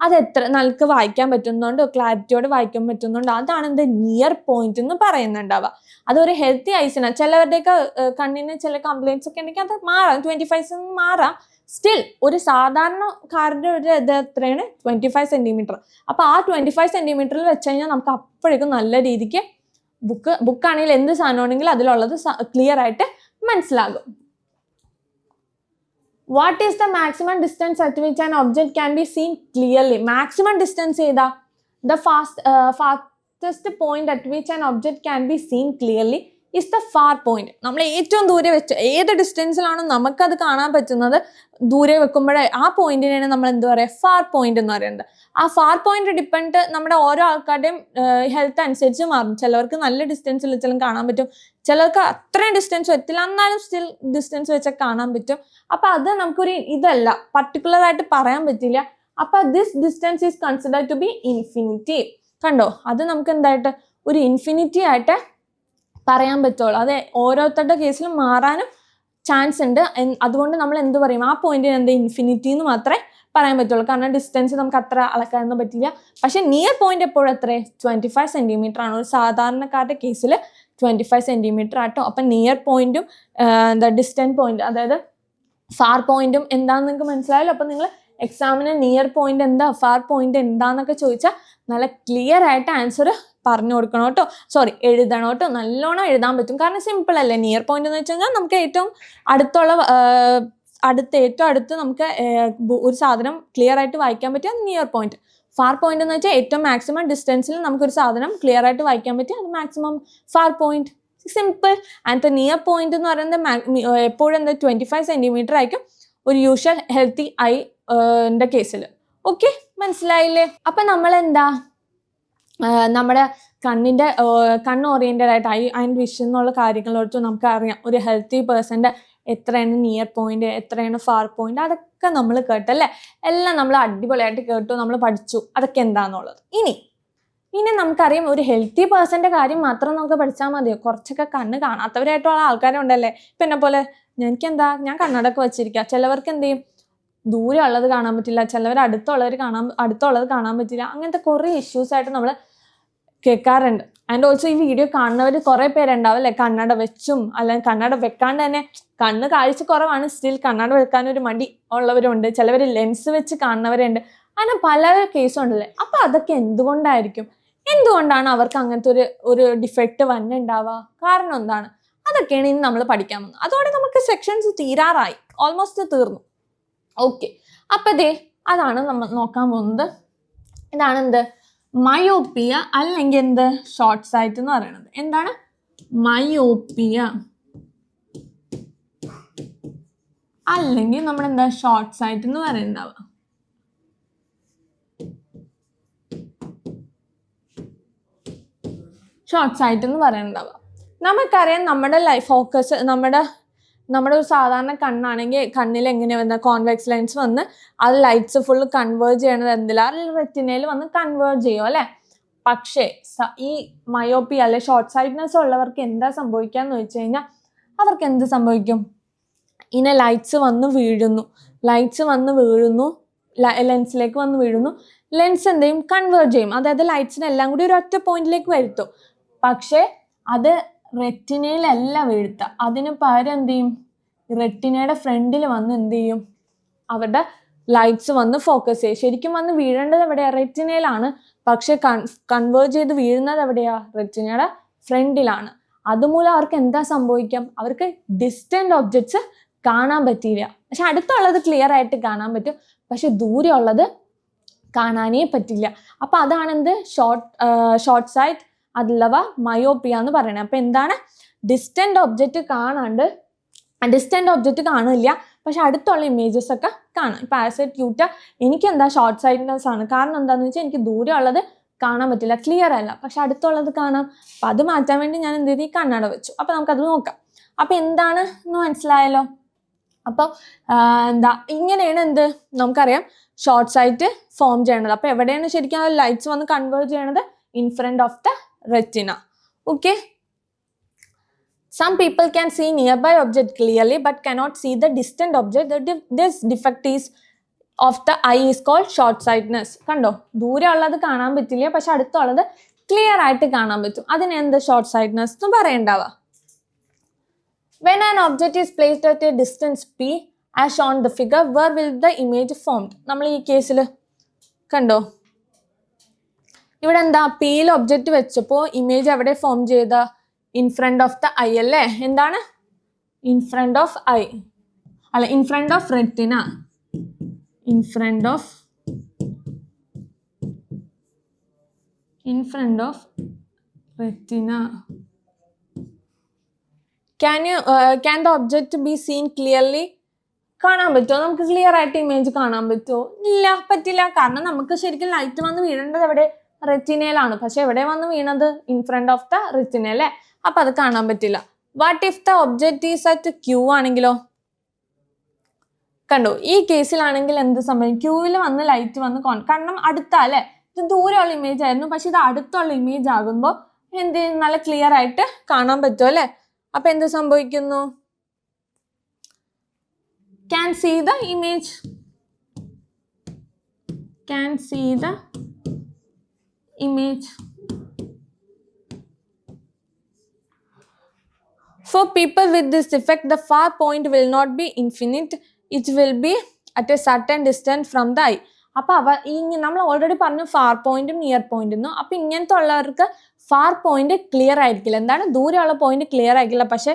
അത് എത്ര നമുക്ക് വായിക്കാൻ പറ്റുന്നുണ്ടോ, ക്ലാരിറ്റിയോട് വായിക്കാൻ പറ്റുന്നുണ്ടോ, അതാണ് എന്ത്, നിയർ പോയിന്റ് എന്ന് പറയുന്നുണ്ടാവുക. അതൊരു ഹെൽത്തി ഐസിനാണ്. ചിലവരുടെയൊക്കെ കണ്ണിന് ചില കംപ്ലയിൻസ് ഒക്കെ ഉണ്ടെങ്കിൽ അത് മാറാം, 25 മാറാം. സ്റ്റിൽ ഒരു സാധാരണക്കാരുടെ ഒരു ഇത് എത്രയാണ്, 25 സെൻറ്റിമീറ്റർ. അപ്പോൾ ആ 25 സെൻറ്റിമീറ്ററിൽ വെച്ച് കഴിഞ്ഞാൽ നമുക്ക് അപ്പോഴേക്കും നല്ല രീതിക്ക് ബുക്കാണെങ്കിൽ എന്ത് സാധനമാണെങ്കിലും അതിലുള്ളത് ക്ലിയർ ആയിട്ട് മനസ്സിലാകും. What is the maximum distance at which an object can be seen clearly? Maximum distance ഏതാ? The fastest point at which an object can be seen clearly is the far point. നമ്മൾ ഏറ്റവും ദൂരെ വെച്ച് ഏത് ഡിസ്റ്റൻസിലാണോ നമുക്കത് കാണാൻ പറ്റുന്നത്, ദൂരെ വെക്കുമ്പോഴേ ആ പോയിന്റിനാണ് നമ്മൾ എന്താ പറയുക, ഫാർ പോയിന്റ് എന്ന് പറയുന്നത്. ആ ഫാർ പോയിന്റ് ഡിപ്പെൻഡ് നമ്മുടെ ഓരോ ആൾക്കാരുടെയും ഹെൽത്ത് അനുസരിച്ച് മാറും. ചിലവർക്ക് നല്ല ഡിസ്റ്റൻസിൽ വെച്ചാലും കാണാൻ പറ്റും, ചിലർക്ക് അത്രയും ഡിസ്റ്റൻസ് പറ്റില്ല, എന്നാലും സ്റ്റിൽ ഡിസ്റ്റൻസ് വെച്ചാൽ കാണാൻ പറ്റും. അപ്പം അത് നമുക്കൊരു ഇതല്ല, പർട്ടിക്കുലർ ആയിട്ട് പറയാൻ പറ്റില്ല. അപ്പം this distance is considered to be infinity. കണ്ടോ, അത് നമുക്ക് എന്തായിട്ട് ഒരു ഇൻഫിനിറ്റി ആയിട്ട് പറയാൻ പറ്റുള്ളൂ. അത് ഓരോരുത്തരുടെ കേസിലും മാറാനും ചാൻസ് ഉണ്ട്. അതുകൊണ്ട് നമ്മൾ എന്ത് പറയും, ആ പോയിന്റിന് എന്ത് ഇൻഫിനിറ്റി എന്ന് മാത്രമേ പറയാൻ പറ്റുള്ളൂ. കാരണം ഡിസ്റ്റൻസ് നമുക്ക് അത്ര അളക്കാനൊന്നും പറ്റില്ല. പക്ഷെ നിയർ പോയിന്റ് എപ്പോഴും എത്ര 25 സെന്റിമീറ്റർ ആണ്. ഒരു സാധാരണക്കാരുടെ കേസിൽ 25 സെന്റിമീറ്റർ ആട്ടോ. അപ്പം നിയർ പോയിന്റും ഡിസ്റ്റൻറ്റ് പോയിന്റ്, അതായത് ഫാർ പോയിന്റും എന്താണെന്ന് നിങ്ങൾക്ക് മനസ്സിലായല്ലോ. അപ്പം നിങ്ങൾ എക്സാമിന് നിയർ പോയിന്റ് എന്താ, ഫാർ പോയിന്റ് എന്താന്നൊക്കെ ചോദിച്ചാൽ നല്ല ക്ലിയർ ആയിട്ട് ആൻസർ പറഞ്ഞു കൊടുക്കണം കേട്ടോ. സോറി, എഴുതണം കേട്ടോ. നല്ലോണം എഴുതാൻ പറ്റും. കാരണം സിമ്പിൾ അല്ലേ. നിയർ പോയിന്റ് എന്ന് വെച്ച് കഴിഞ്ഞാൽ നമുക്ക് ഏറ്റവും അടുത്തുള്ള ഏറ്റവും അടുത്ത് നമുക്ക് ഒരു സാധനം ക്ലിയർ ആയിട്ട് വായിക്കാൻ പറ്റിയ നിയർ പോയിന്റ്. ഫാർ പോയിന്റ് എന്ന് വെച്ചാൽ ഏറ്റവും മാക്സിമം ഡിസ്റ്റൻസിൽ നമുക്കൊരു സാധനം ക്ലിയർ ആയിട്ട് വായിക്കാൻ പറ്റിയ അത് maximum far point. Simple. And near point എന്ന് പറയുന്നത് എപ്പോഴും 25 സെന്റിമീറ്റർ ആയിരിക്കും ഒരു യൂഷ്വൽ ഹെൽത്തി ഐന്റെ കേസിൽ. ഓക്കെ, മനസ്സിലായില്ലേ? അപ്പം നമ്മൾ എന്താ നമ്മുടെ കണ്ണ് ഓറിയന്റഡ് ആയിട്ട് ഐ ആൻഡ് വിഷൻ എന്നുള്ള കാര്യങ്ങളോട് നമുക്ക് അറിയാം. ഒരു ഹെൽത്തി പേഴ്സൻ്റെ എത്രയാണ് നിയർ പോയിന്റ്, എത്രയാണ് ഫാർ പോയിന്റ്, അതൊക്കെ നമ്മൾ കേട്ടല്ലേ. എല്ലാം നമ്മൾ അടിപൊളിയായിട്ട് കേട്ടു, നമ്മൾ പഠിച്ചു അതൊക്കെ എന്താണെന്നുള്ളത്. ഇനി നമുക്കറിയാം ഒരു ഹെൽത്തി പേഴ്സൻ്റെ കാര്യം മാത്രം നമുക്ക് പഠിച്ചാൽ മതിയോ? കുറച്ചൊക്കെ കണ്ണ് കാണാത്തവരായിട്ടുള്ള ആൾക്കാരുണ്ടല്ലേ. ഇപ്പം എന്നെ പോലെ ഞാൻ കണ്ണടയൊക്കെ വെച്ചിരിക്കുക. ചിലവർക്ക് എന്ത് ചെയ്യും, ദൂരെ ഉള്ളത് കാണാൻ പറ്റില്ല, ചിലവർ അടുത്തുള്ളത് കാണാൻ പറ്റില്ല. അങ്ങനത്തെ കുറേ ഇഷ്യൂസ് ആയിട്ട് നമ്മൾ കേൾക്കാറുണ്ട്. ആൻഡ് ഓൾസോ ഈ വീഡിയോ കാണുന്നവർ കുറേ പേരുണ്ടാവും അല്ലേ, കണ്ണട വെച്ചും അല്ലെങ്കിൽ കണ്ണട വെക്കാണ്ട് തന്നെ കണ്ണ് കാഴ്ച കുറവാണ്, സ്റ്റിൽ കണ്ണട വെക്കാനൊരു മടി ഉള്ളവരുണ്ട്. ചിലവർ ലെൻസ് വെച്ച് കാണുന്നവരുണ്ട്. അങ്ങനെ പല കേസും ഉണ്ടല്ലേ. അപ്പം അതൊക്കെ എന്തുകൊണ്ടാണ് അവർക്ക് അങ്ങനത്തെ ഒരു ഡിഫക്റ്റ് വന്നിട്ടുണ്ടാവുക? കാരണം എന്താണ്? അതൊക്കെയാണ് ഇനി നമ്മൾ പഠിക്കാൻ പോകുന്നത്. അതോടെ നമുക്ക് സെക്ഷൻസ് തീരാറായി, ഓൾമോസ്റ്റ് തീർന്നു. ഓക്കെ, അപ്പം അതാണ് നമ്മൾ നോക്കാൻ പോകുന്നത്. ഇതാണ് മയോപ്പിയ അല്ലെങ്കിൽ ഷോർട്ട് സൈറ്റ് എന്ന് പറയുന്നത്. എന്താണ് മയോപ്പിയ അല്ലെങ്കിൽ നമ്മൾ ഷോർട്ട് സൈറ്റ് എന്ന് പറയുന്നുണ്ടാവുക. ഷോർട്ട് സൈറ്റ് എന്ന് പറയുന്നുണ്ടാവുക. നമുക്കറിയാം നമ്മുടെ ഫോക്കസ് നമ്മുടെ ഒരു സാധാരണ കണ്ണാണെങ്കിൽ കണ്ണിൽ എങ്ങനെ വന്ന കോൺവെക്സ് ലെൻസ് വന്ന് അത് ലൈറ്റ്സ് ഫുള്ള് കൺവേർജ് ചെയ്യണത് എന്തിലാണ്, റെറ്റിനയിൽ വന്ന് കൺവേർജ് ചെയ്യും അല്ലേ. പക്ഷേ ഈ മയോപ്പിയ അല്ലെ ഷോർട്ട് സൈറ്റ്നെസ് ഉള്ളവർക്ക് എന്താ സംഭവിക്കാന്ന് വെച്ച് കഴിഞ്ഞാൽ അവർക്ക് എന്ത് സംഭവിക്കും? ഇങ്ങനെ ലൈറ്റ്സ് വന്ന് വീഴുന്നു, ലെൻസിലേക്ക് വന്ന് വീഴുന്നു. ലെൻസ് എന്ത് ചെയ്യും? കൺവേർജ് ചെയ്യും. അതായത് ലൈറ്റ്സിനെല്ലാം കൂടി ഒരു ഒറ്റ പോയിന്റിലേക്ക് വരുത്തും. പക്ഷേ അത് റെറ്റിനയിലല്ല വീഴ്ത്തുക. അതിന് പകരം എന്ത് ചെയ്യും? റെറ്റിനയുടെ ഫ്രണ്ടിൽ വന്ന് എന്ത് ചെയ്യും? അവരുടെ ലൈറ്റ്സ് വന്ന് ഫോക്കസ് ചെയ്യും. ശരിക്കും വന്ന് വീഴേണ്ടത് എവിടെയാണ്? റെറ്റിനയിലാണ്. പക്ഷെ കൺവേർജ് ചെയ്ത് വീഴുന്നത് എവിടെയാ? റെറ്റിനയുടെ ഫ്രണ്ടിലാണ്. അതുമൂലം അവർക്ക് എന്താ സംഭവിക്കാം? അവർക്ക് ഡിസ്റ്റന്റ് ഒബ്ജക്ട്സ് കാണാൻ പറ്റിയില്ല. പക്ഷെ അടുത്തുള്ളത് ക്ലിയർ ആയിട്ട് കാണാൻ പറ്റും, പക്ഷെ ദൂരെ ഉള്ളത് കാണാനേ പറ്റില്ല. അപ്പൊ അതാണ് ഷോർട്ട് സൈറ്റ് അഥവാ മയോപ്പിയ എന്ന് പറയുന്നത്. അപ്പൊ എന്താണ്? ഡിസ്റ്റന്റ് ഒബ്ജക്റ്റ് കാണില്ല, പക്ഷെ അടുത്തുള്ള ഇമേജസ് ഒക്കെ കാണാം. ഇപ്പൊ ആസ് എ ട്യൂട്ടർ എനിക്ക് ഷോർട്ട് സൈറ്റ്നെസ് ആണ്. കാരണം എന്താണെന്ന് വെച്ചാൽ എനിക്ക് ദൂരെ ഉള്ളത് കാണാൻ പറ്റില്ല, ക്ലിയർ അല്ല, പക്ഷെ അടുത്തുള്ളത് കാണാം. അപ്പൊ അത് മാറ്റാൻ വേണ്ടി ഞാൻ എന്ത് ചെയ്തു? ഈ കണ്ണട വെച്ചു. അപ്പൊ നമുക്കത് നോക്കാം. അപ്പൊ എന്താണ് എന്ന് മനസ്സിലായല്ലോ. അപ്പോൾ ഇങ്ങനെയാണ് നമുക്കറിയാം ഷോർട്ട് സൈറ്റ് ഫോം ചെയ്യണത്. അപ്പോൾ എവിടെയാണ് ശരിക്കും ആ ലൈറ്റ്സ് വന്ന് കൺവേർജ് ചെയ്യണത്? In front of the retina. Okay, some people can see nearby object clearly but cannot see the distant object. This defect of the eye is called short sightedness. കണ്ടോ, ദൂരെ ഉള്ളത് കാണാൻ പറ്റില്ല, പക്ഷെ അടുത്തുള്ളത് ക്ലിയർ ആയിട്ട് കാണാൻ പറ്റും. അതിന് ഷോർട്ട് സൈറ്റ്നെസ് എന്ന് പറയണ്ടാവുക. When an object is placed at a distance p as shown in the figure, where will the image formed? നമ്മൾ ഈ കേസിൽ കണ്ടോ, ഇവിടെ പിയിൽ ഒബ്ജക്റ്റ് വെച്ചപ്പോൾ ഇമേജ് എവിടെ ഫോം ചെയ്ത? In front of the eye അല്ലേ. എന്താണ്? ഇൻ ഫ്രണ്ട് ഓഫ് ഐ അല്ല, in front of retina. Can the object be seen clearly? കാണാൻ പറ്റുമോ? നമുക്ക് ക്ലിയർ ആയിട്ട് ഇമേജ് കാണാൻ പറ്റുമോ? ഇല്ല, പറ്റില്ല. കാരണം നമുക്ക് ശരിക്കും ലൈറ്റ് വന്ന് വീഴേണ്ടത് എവിടെ? റെറ്റിനയിലാണ്. പക്ഷെ എവിടെ വന്ന് വീണത്? In front of the retina അല്ലേ. അപ്പൊ അത് കാണാൻ പറ്റില്ല. What if the object is at Q ആണെങ്കിലോ? കണ്ടോ, ഈ കേസിലാണെങ്കിൽ എന്ത് സംഭവിക്കും? ക്യൂവിൽ വന്ന് ലൈറ്റ് വന്ന് കാരണം അടുത്താ അല്ലേ. ഇത് ദൂരെയുള്ള ഇമേജ് ആയിരുന്നു, പക്ഷെ ഇത് അടുത്തുള്ള ഇമേജ് ആകുമ്പോൾ നല്ല ക്ലിയർ ആയിട്ട് കാണാൻ പറ്റും അല്ലേ. അപ്പൊ എന്ത് സംഭവിക്കുന്നു? can see the image, can see the image. For people with this defect, the far point will not be infinite, it will be at a certain distance from the eye. അപ്പോൾ നമ്മൾ already പറഞ്ഞു far പോയിന്റും near പോയിന്റും. അപ്പോൾ ഇങ്ങനത്തെ ഉള്ളവർക്ക് far point clear ആയിരിക്കില്ല. എന്താണ്, ദൂരെയുള്ള പോയിന്റ് ക്ലിയർ ആയിരിക്കില്ല, പക്ഷെ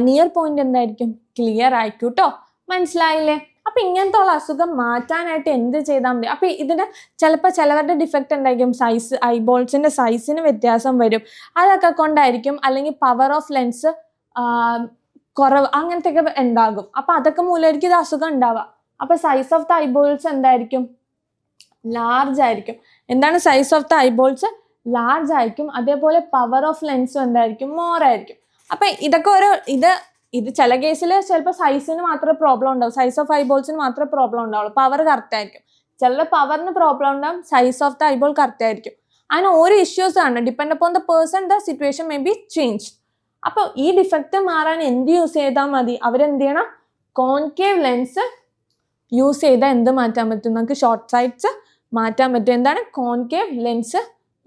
നിയർ പോയിന്റ് എന്തായിരിക്കും, ക്ലിയർ ആയിരിക്കും കേട്ടോ. മനസ്സിലായില്ലേ? അപ്പൊ ഇങ്ങനത്തെ ഉള്ള അസുഖം മാറ്റാനായിട്ട് എന്ത് ചെയ്താൽ മതി? അപ്പൊ ഇതിന് ചിലപ്പോൾ ചിലവരുടെ ഡിഫക്റ്റ് എന്തായിരിക്കും, സൈസ്, ഐബോൾസിന്റെ സൈസിന് വ്യത്യാസം വരും, അതൊക്കെ കൊണ്ടായിരിക്കും. അല്ലെങ്കിൽ പവർ ഓഫ് ലെൻസ് കുറവ്, അങ്ങനത്തെ ഒക്കെ ഉണ്ടാകും. അപ്പൊ അതൊക്കെ മൂലമായിരിക്കും ഇത് അസുഖം ഉണ്ടാവുക. അപ്പൊ സൈസ് ഓഫ് ദ ഐബോൾസ് എന്തായിരിക്കും, ലാർജ് ആയിരിക്കും. എന്താണ്, size of the eyeballs large ആയിരിക്കും. അതേപോലെ പവർ ഓഫ് ലെൻസും എന്തായിരിക്കും, മോർ ആയിരിക്കും. അപ്പൊ ഇതൊക്കെ ഒരു ഇത് ചില കേസിൽ ചിലപ്പോൾ സൈസിന് മാത്രമേ പ്രോബ്ലം ഉണ്ടാവും, സൈസ് ഓഫ് ഐബോൾസിന് മാത്രമേ പ്രോബ്ലം ഉണ്ടാവുള്ളൂ, പവർ കറക്റ്റ് ആയിരിക്കും. ചിലരുടെ പവറിന് പ്രോബ്ലം ഉണ്ടാവും, size of the eyeball correct ആയിരിക്കും. അങ്ങനെ ഓരോ ഇഷ്യൂസ് ആണ്, depend upon the person the situation may be change. അപ്പോൾ ഈ ഡിഫക്റ്റ് മാറാൻ എന്ത് യൂസ് ചെയ്താൽ മതി? അവരെന്ത് ചെയ്യണം, കോൺകേവ് ലെൻസ് യൂസ് ചെയ്താൽ എന്ത് മാറ്റാൻ പറ്റും, നമുക്ക് ഷോർട്ട് സൈറ്റ്സ് മാറ്റാൻ പറ്റും. എന്താണ്, കോൺകേവ് ലെൻസ്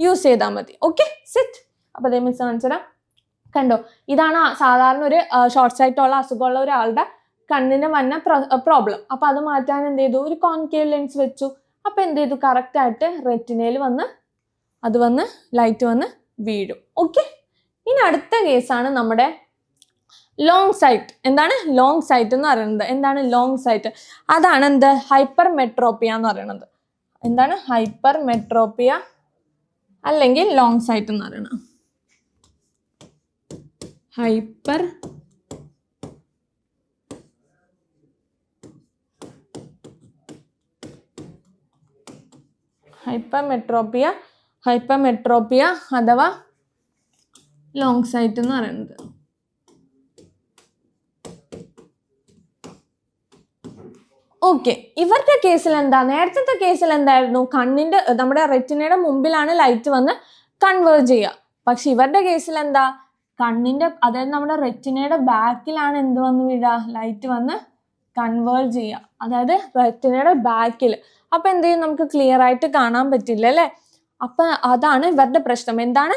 യൂസ് ചെയ്താൽ മതി. Okay, set. അപ്പോൾ അതേ മിസ് കാണിച്ചതാ, കണ്ടോ, ഇതാണ് സാധാരണ ഒരു ഷോർട്ട് സൈറ്റുള്ള അസുഖമുള്ള ഒരാളുടെ കണ്ണിന് വന്ന പ്രോബ്ലം. അപ്പോൾ അത് മാറ്റാൻ എന്ത് ചെയ്തു, ഒരു കോൺകേവ് ലെൻസ് വെച്ചു. അപ്പോൾ എന്ത് ചെയ്തു, കറക്റ്റായിട്ട് റെറ്റിനയിൽ വന്ന് ലൈറ്റ് വന്ന് വീഴും. ഓക്കെ, ഇനി അടുത്ത കേസാണ് നമ്മുടെ ലോങ് സൈറ്റ്. എന്താണ് ലോങ് സൈറ്റ് എന്ന് പറയുന്നത്? എന്താണ് ലോങ് സൈറ്റ്? അതാണ് എന്ത്, ഹൈപ്പർ മെട്രോപ്പിയ എന്ന് പറയുന്നത്. എന്താണ്, ഹൈപ്പർ മെട്രോപ്പിയ അല്ലെങ്കിൽ ലോങ് സൈറ്റ് എന്ന് പറയുന്നത്. ഹൈപ്പർ മെട്രോപ്പിയ അഥവാ ലോങ് സൈറ്റ് എന്ന് പറയുന്നത്. ഓക്കെ, ഇവരുടെ കേസിൽ എന്താ, നേരത്തെ കേസിൽ എന്തായിരുന്നു, കണ്ണിന്റെ നമ്മുടെ റെറ്റിനയുടെ മുമ്പിലാണ് ലൈറ്റ് വന്ന് കൺവേർജ് ചെയ്യുക. പക്ഷെ ഇവരുടെ കേസിൽ എന്താ, കണ്ണിന്റെ, അതായത് നമ്മുടെ റെറ്റിനയുടെ ബാക്കിലാണ് എന്ത് വന്ന് വീഴുക, ലൈറ്റ് വന്ന് കൺവേർജ് ചെയ്യുക, അതായത് റെറ്റിനയുടെ ബാക്കിൽ. അപ്പൊ എന്ത് ചെയ്യും, നമുക്ക് ക്ലിയർ ആയിട്ട് കാണാൻ പറ്റില്ല അല്ലേ? അപ്പൊ അതാണ് ഇവരുടെ പ്രശ്നം. എന്താണ്,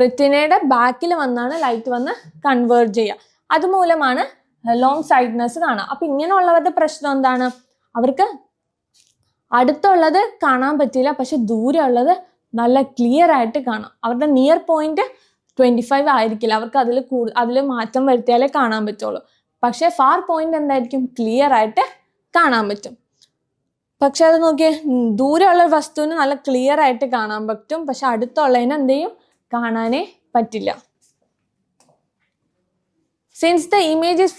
റെറ്റിനയുടെ ബാക്കിൽ വന്നാണ് ലൈറ്റ് വന്ന് കൺവേർജ് ചെയ്യുക. അതുമൂലമാണ് ലോങ് സൈറ്റ്നെസ് കാണാം. അപ്പൊ ഇങ്ങനെയുള്ളവരുടെ പ്രശ്നം എന്താണ്, അവർക്ക് അടുത്തുള്ളത് കാണാൻ പറ്റില്ല, പക്ഷെ ദൂരെ ഉള്ളത് നല്ല ക്ലിയർ ആയിട്ട് കാണാം. അവരുടെ നിയർ പോയിന്റ് 25 ആയിരിക്കില്ല, അവർക്ക് അതിൽ മാറ്റം വരുത്തിയാലേ കാണാൻ പറ്റുള്ളൂ. പക്ഷെ ഫാർ പോയിന്റ് എന്തായിരിക്കും, ക്ലിയർ ആയിട്ട് കാണാൻ പറ്റും. പക്ഷെ അത് നോക്കിയേ, ദൂരെയുള്ള വസ്തുവിന് നല്ല ക്ലിയർ ആയിട്ട് കാണാൻ പറ്റും, പക്ഷെ അടുത്തുള്ളതിന് എന്ത് ചെയ്യും, കാണാനേ പറ്റില്ല. Since the image is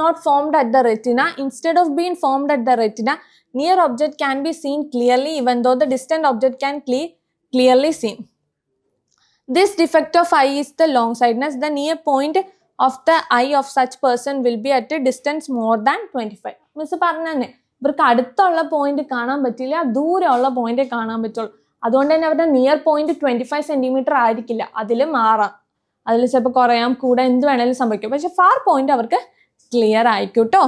not formed at the retina, instead of being formed at the retina, near object can be seen clearly even though the distant object can clearly seen. This defect of eye is the long sightedness. The near point of the eye of such person will be at a distance more than 25. Miss പറഞ്ഞേ, ഇവർക്ക് അടുത്തുള്ള point കാണാൻ പറ്റില്ല, ദൂരെയുള്ള point കാണാൻ പറ്റുള്ളൂ. അതുകൊണ്ട് തന്നെ അവരുടെ നിയർ പോയിന്റ് 25 സെന്റിമീറ്റർ ആയിരിക്കില്ല, അതിൽ മാറാം, അതിൽ ചിലപ്പോൾ കുറയാം, കൂടെ എന്ത് വേണേലും സംഭവിക്കും. പക്ഷെ ഫാർ പോയിന്റ് അവർക്ക് ക്ലിയർ ആയിരിക്കും കേട്ടോ.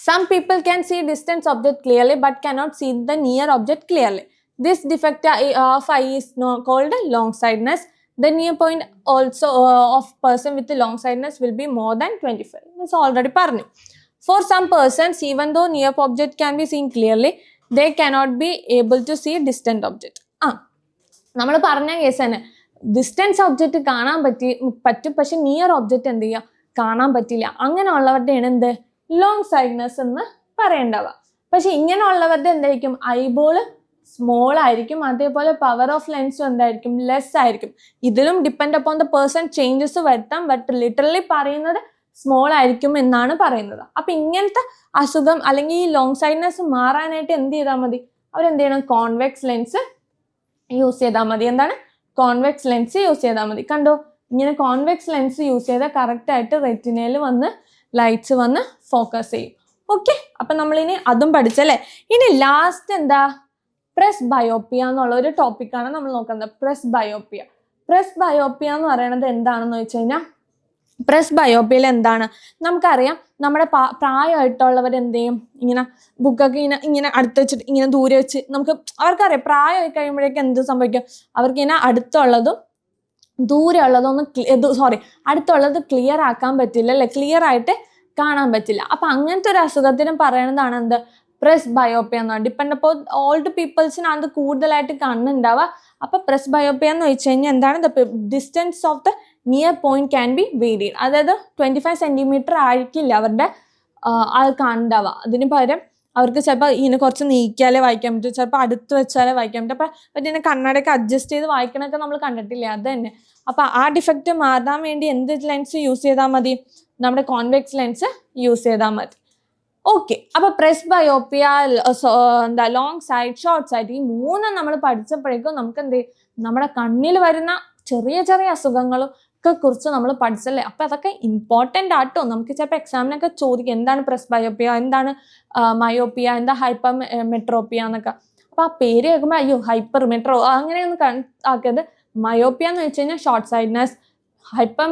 Some people can see distant object clearly but cannot see the near object clearly. This defect of eye is called long-sightedness. The near point also of person with long-sightedness will be more than 25. This already പറഞ്ഞു. For some persons, even though near object can be seen clearly, they cannot be able to see distant object. നമ്മൾ പറഞ്ഞ case തന്നെ, distance object കാണാൻ പറ്റും, പക്ഷെ near object എന്ത് ചെയ്യുക, കാണാൻ പറ്റില്ല. അങ്ങനെയുള്ളവരുടെയാണ് എന്ത്, ലോങ് സൈറ്റ്നെസ് എന്ന് പറയേണ്ടവ. പക്ഷെ ഇങ്ങനെയുള്ളവരുടെ എന്തായിരിക്കും, ഐബോള് സ്മോൾ ആയിരിക്കും, അതേപോലെ പവർ ഓഫ് ലെൻസും എന്തായിരിക്കും, ലെസ് ആയിരിക്കും. ഇതിലും depend upon the person changes വരുത്താം, ബട്ട് ലിറ്ററലി പറയുന്നത് സ്മോൾ ആയിരിക്കും എന്നാണ് പറയുന്നത്. അപ്പൊ ഇങ്ങനത്തെ അസുഖം അല്ലെങ്കിൽ ഈ ലോങ് സൈറ്റ്നെസ് മാറാനായിട്ട് എന്ത് ചെയ്താൽ മതി, അവരെന്ത് ചെയ്യണം, കോൺവെക്സ് ലെൻസ് യൂസ് ചെയ്താൽ മതി. എന്താണ്, കോൺവെക്സ് ലെൻസ് യൂസ് ചെയ്താൽ മതി. കണ്ടോ, ഇങ്ങനെ കോൺവെക്സ് ലെൻസ് യൂസ് ചെയ്താൽ കറക്റ്റ് ആയിട്ട് റെറ്റിനയിൽ വന്ന് ലൈറ്റ്സ് വന്ന് ഫോക്കസ് ചെയ്യും. ഓക്കെ, അപ്പൊ നമ്മളിനി അതും പഠിച്ചല്ലേ. ഇനി ലാസ്റ്റ് എന്താ, പ്രസ് ബയോപ്പിയ എന്നുള്ള ഒരു ടോപ്പിക്കാണ് നമ്മൾ നോക്കുന്നത്. പ്രസ് ബയോപ്പിയ എന്ന് പറയുന്നത് എന്താണെന്ന് വെച്ച് കഴിഞ്ഞാൽ, പ്രസ്ബയോപ്പിയയിൽ എന്താണ് നമുക്കറിയാം, നമ്മുടെ പ്രായമായിട്ടുള്ളവർ എന്ത് ചെയ്യും, ഇങ്ങനെ ബുക്കൊക്കെ ഇങ്ങനെ അടുത്ത് വെച്ചിട്ട് ഇങ്ങനെ ദൂരെ വെച്ച് നമുക്ക് അവർക്കറിയാം പ്രായമായി കഴിയുമ്പോഴേക്കും എന്ത് സംഭവിക്കും, അവർക്ക് ഇങ്ങനെ അടുത്തുള്ളതും ദൂരെ ഉള്ളതൊന്നും അടുത്തുള്ളത് ക്ലിയർ ആക്കാൻ പറ്റില്ല അല്ലെ, ക്ലിയർ ആയിട്ട് കാണാൻ പറ്റില്ല. അപ്പൊ അങ്ങനത്തെ ഒരു അസുഖത്തിനും പറയണതാണ് എന്ത്, പ്രസ്ബയോപ്പിയ എന്ന് പറയുന്നത്. ഡിപ്പെൻഡ് അപ്പോൾ ഓൾഡ് പീപ്പിൾസിനാണ് കൂടുതലായിട്ട് കണ്ണുണ്ടാവുക. അപ്പൊ പ്രസ്ബയോപ്പിയ എന്ന് വെച്ച് കഴിഞ്ഞാൽ എന്താണ്, the distance of the near point can be varied. അതായത് 25 സെന്റിമീറ്റർ ആയിരിക്കില്ല അവരുടെ അത് കണ്ടാവുക. അതിന് പകരം അവർക്ക് ചിലപ്പോൾ ഇങ്ങനെ കുറച്ച് നീക്കിയാലേ വായിക്കാൻ പറ്റും, ചിലപ്പോൾ അടുത്ത് വെച്ചാലേ വായിക്കാൻ പറ്റും. അപ്പം ഇങ്ങനെ കണ്ണടയൊക്കെ അഡ്ജസ്റ്റ് ചെയ്ത് വായിക്കണമൊക്കെ നമ്മൾ കണ്ടിട്ടില്ലേ, അത് തന്നെ. അപ്പം ആ ഡിഫക്റ്റ് മാറാൻ വേണ്ടി എന്ത് ലെൻസ് യൂസ് ചെയ്താൽ മതി, നമ്മുടെ കോൺവെക്സ് ലെൻസ് യൂസ് ചെയ്താൽ മതി. ഓക്കെ, അപ്പൊ presbyopia, long side, short side, ഈ മൂന്നും നമ്മൾ പഠിച്ചപ്പോഴേക്കും നമുക്ക് എന്ത് ചെയ്യും, നമ്മുടെ കണ്ണിൽ വരുന്ന ചെറിയ ചെറിയ അസുഖങ്ങളും ഒക്കെ കുറിച്ച് നമ്മൾ പഠിച്ചല്ലേ. അപ്പൊ അതൊക്കെ ഇമ്പോർട്ടൻ്റ് ആട്ടോ. നമുക്ക് ചിലപ്പോൾ എക്സാമിനൊക്കെ ചോദിക്കും എന്താണ് പ്രസ്ബയോപ്പിയ, എന്താണ് മയോപ്പിയ, എന്താ ഹൈപ്പർ മെട്രോപ്പിയ എന്നൊക്കെ. അപ്പൊ ആ പേര് കേൾക്കുമ്പോൾ അയ്യോ ഹൈപ്പർ മെട്രോ അങ്ങനെയൊന്നും ആക്കിയത്. മയോപ്പിയ എന്ന് വെച്ച് കഴിഞ്ഞാൽ ഷോർട്ട് സൈഡ്നെസ്, ഹൈപ്പർ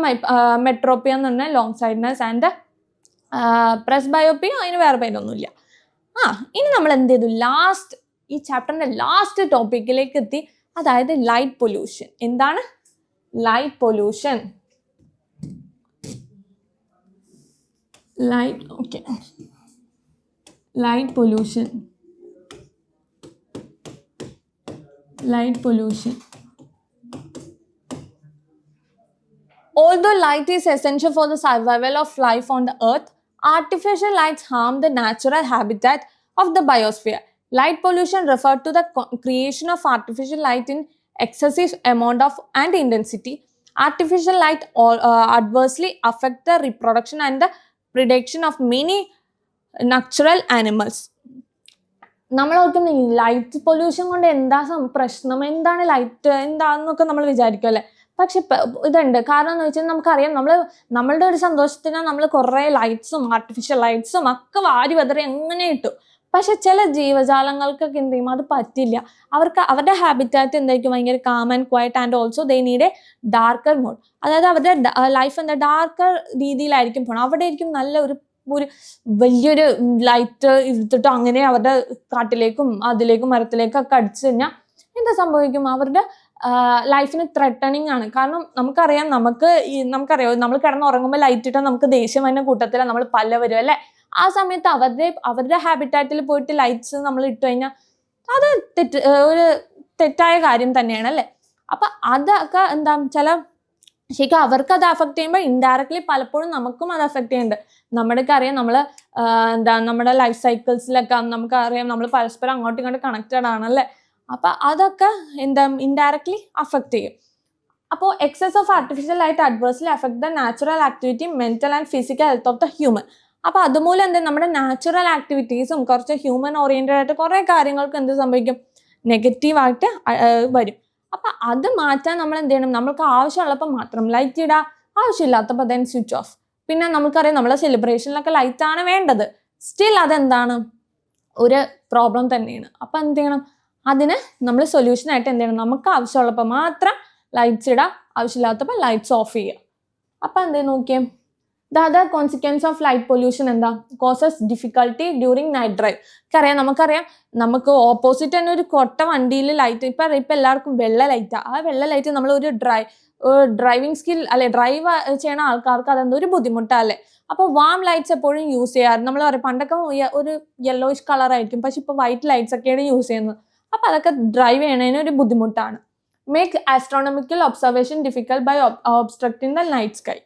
മെട്രോപ്പിയ എന്ന് പറഞ്ഞാൽ ലോങ് സൈഡ്നെസ്, ആൻഡ് പ്രസ്ബയോപ്പിയ അതിന് വേറെ പേരൊന്നുമില്ല. ഇനി നമ്മൾ എന്ത് ചെയ്തു, ലാസ്റ്റ് ഈ ചാപ്റ്ററിന്റെ ലാസ്റ്റ് ടോപ്പിക്കിലേക്ക് എത്തി, അതായത് ലൈറ്റ് പൊല്യൂഷൻ. എന്താണ് light pollution? Light pollution. Although light is essential for the survival of life on the earth, artificial lights harm the natural habitat of the biosphere. Light pollution refers to the creation of artificial light in excessive amount of and intensity. Artificial light adversely affect the reproduction and the predation of many natural animals. നമ്മൾ ഓർക്കും ഈ light pollution കൊണ്ട് എന്താ പ്രശ്നം, എന്താണ് light എന്താന്നൊക്കെ നമ്മൾ വിചാരിക്കും അല്ലേ. പക്ഷെ ഇതുണ്ട്. കാരണം എന്ന് വെച്ചാൽ നമുക്കറിയാം, നമ്മളുടെ ഒരു സന്തോഷത്തിന് നമ്മൾ കുറേ ലൈറ്റ്സും ആർട്ടിഫിഷ്യൽ ലൈറ്റ്സും ഒക്കെ വാരി വെതറി എങ്ങനെ ഇട്ടു. പക്ഷെ ചില ജീവജാലങ്ങൾക്കൊക്കെ എന്ത് ചെയ്യും, അത് പറ്റില്ല. അവരുടെ ഹാബിറ്റാറ്റ് എന്തായിരിക്കും, ഭയങ്കര calm and quiet, and also they need a darker mode. അതായത് അവരുടെ ലൈഫ് എന്താ ഡാർക്കർ രീതിയിലായിരിക്കും പോകണം. അവിടെ ആയിരിക്കും നല്ല ഒരു വലിയൊരു ലൈറ്റ് എടുത്തിട്ട് അങ്ങനെ അവരുടെ കാട്ടിലേക്കും അതിലേക്കും മരത്തിലേക്കും ഒക്കെ അടിച്ചു കഴിഞ്ഞാൽ എന്താ സംഭവിക്കും, അവരുടെ ലൈഫിന് ത്രെട്ടണിങ് ആണ്. കാരണം നമുക്കറിയാം, നമ്മൾ കിടന്നുറങ്ങുമ്പോൾ ലൈറ്റ് ഇട്ടാൽ നമുക്ക് ദേഷ്യം വരുന്ന കൂട്ടത്തിലാണ് നമ്മൾ പല വരും അല്ലെ. ആ സമയത്ത് അവരുടെ ഹാബിറ്റാറ്റിൽ പോയിട്ട് ലൈറ്റ്സ് നമ്മൾ ഇട്ട് കഴിഞ്ഞാൽ അത് ഒരു തെറ്റായ കാര്യം തന്നെയാണ് അല്ലെ. അപ്പൊ അതൊക്കെ എന്താ ശരിക്കും അവർക്ക് അത് അഫക്ട് ചെയ്യുമ്പോൾ ഇൻഡയറക്ട്ലി പലപ്പോഴും നമുക്കും അത് അഫക്ട് ചെയ്യുന്നുണ്ട്. നമ്മുടെയൊക്കെ അറിയാം, നമ്മുടെ ലൈഫ് സൈക്കിൾസിലൊക്കെ നമുക്കറിയാം, നമ്മൾ പരസ്പരം അങ്ങോട്ടും ഇങ്ങോട്ടും കണക്റ്റഡ് ആണല്ലേ. അപ്പൊ അതൊക്കെ ഇൻഡയറക്ട്ലി അഫക്ട് ചെയ്യും. അപ്പോൾ excess of artificial light adversely affect the natural activity, mental and physical health of the human. അപ്പൊ അതുമൂലം എന്താ, നമ്മുടെ നാച്ചുറൽ ആക്ടിവിറ്റീസും കുറച്ച് ഹ്യൂമൻ ഓറിയന്റഡ് ആയിട്ട് കുറെ കാര്യങ്ങൾക്ക് എന്ത് സംഭവിക്കും, നെഗറ്റീവായിട്ട് വരും. അപ്പൊ അത് മാറ്റാൻ നമ്മൾ എന്ത് ചെയ്യണം, നമ്മൾക്ക് ആവശ്യമുള്ളപ്പോൾ മാത്രം ലൈറ്റ് ഇടാം, ആവശ്യമില്ലാത്തപ്പോൾ ദെൻ സ്വിച്ച് ഓഫ്. പിന്നെ നമുക്കറിയാം, നമ്മളെ സെലിബ്രേഷനിലൊക്കെ ലൈറ്റ് ആണ് വേണ്ടത്, സ്റ്റിൽ അതെന്താണ് ഒരു പ്രോബ്ലം തന്നെയാണ്. അപ്പൊ എന്ത് ചെയ്യണം, അതിന് നമ്മൾ സൊല്യൂഷനായിട്ട് എന്ത് ചെയ്യണം, നമുക്ക് ആവശ്യമുള്ളപ്പോൾ മാത്രം ലൈറ്റ്സ് ഇടാം, ആവശ്യമില്ലാത്തപ്പോൾ ലൈറ്റ്സ് ഓഫ് ചെയ്യുക. അപ്പൊ എന്തേ നോക്കിയേ, The other consequence of light pollution എന്താ, causes difficulty during night drive. നമുക്കറിയാം നമുക്ക് ഓപ്പോസിറ്റ് തന്നെ ഒരു കൊട്ട വണ്ടിയിൽ ലൈറ്റ്, ഇപ്പൊ എല്ലാവർക്കും വെള്ള ലൈറ്റാ. ആ വെള്ള ലൈറ്റ് നമ്മൾ ഒരു ഡ്രൈവിംഗ് സ്കിൽ അല്ലെ, ഡ്രൈവ് ചെയ്യണ ആൾക്കാർക്ക് അതെന്തോ ഒരു ബുദ്ധിമുട്ടല്ലേ. അപ്പോൾ വാം ലൈറ്റ്സ് എപ്പോഴും യൂസ് ചെയ്യാറ്. നമ്മൾ പറയും പണ്ടൊക്കെ ഒരു യെല്ലോയിഷ് കളർ ആയിരിക്കും, പക്ഷെ ഇപ്പൊ വൈറ്റ് ലൈറ്റ്സ് ഒക്കെയാണ് യൂസ് ചെയ്യുന്നത്. അപ്പൊ അതൊക്കെ ഡ്രൈവ് ചെയ്യണതിന് ഒരു ബുദ്ധിമുട്ടാണ്. Make astronomical observation difficult by obstructing the night sky.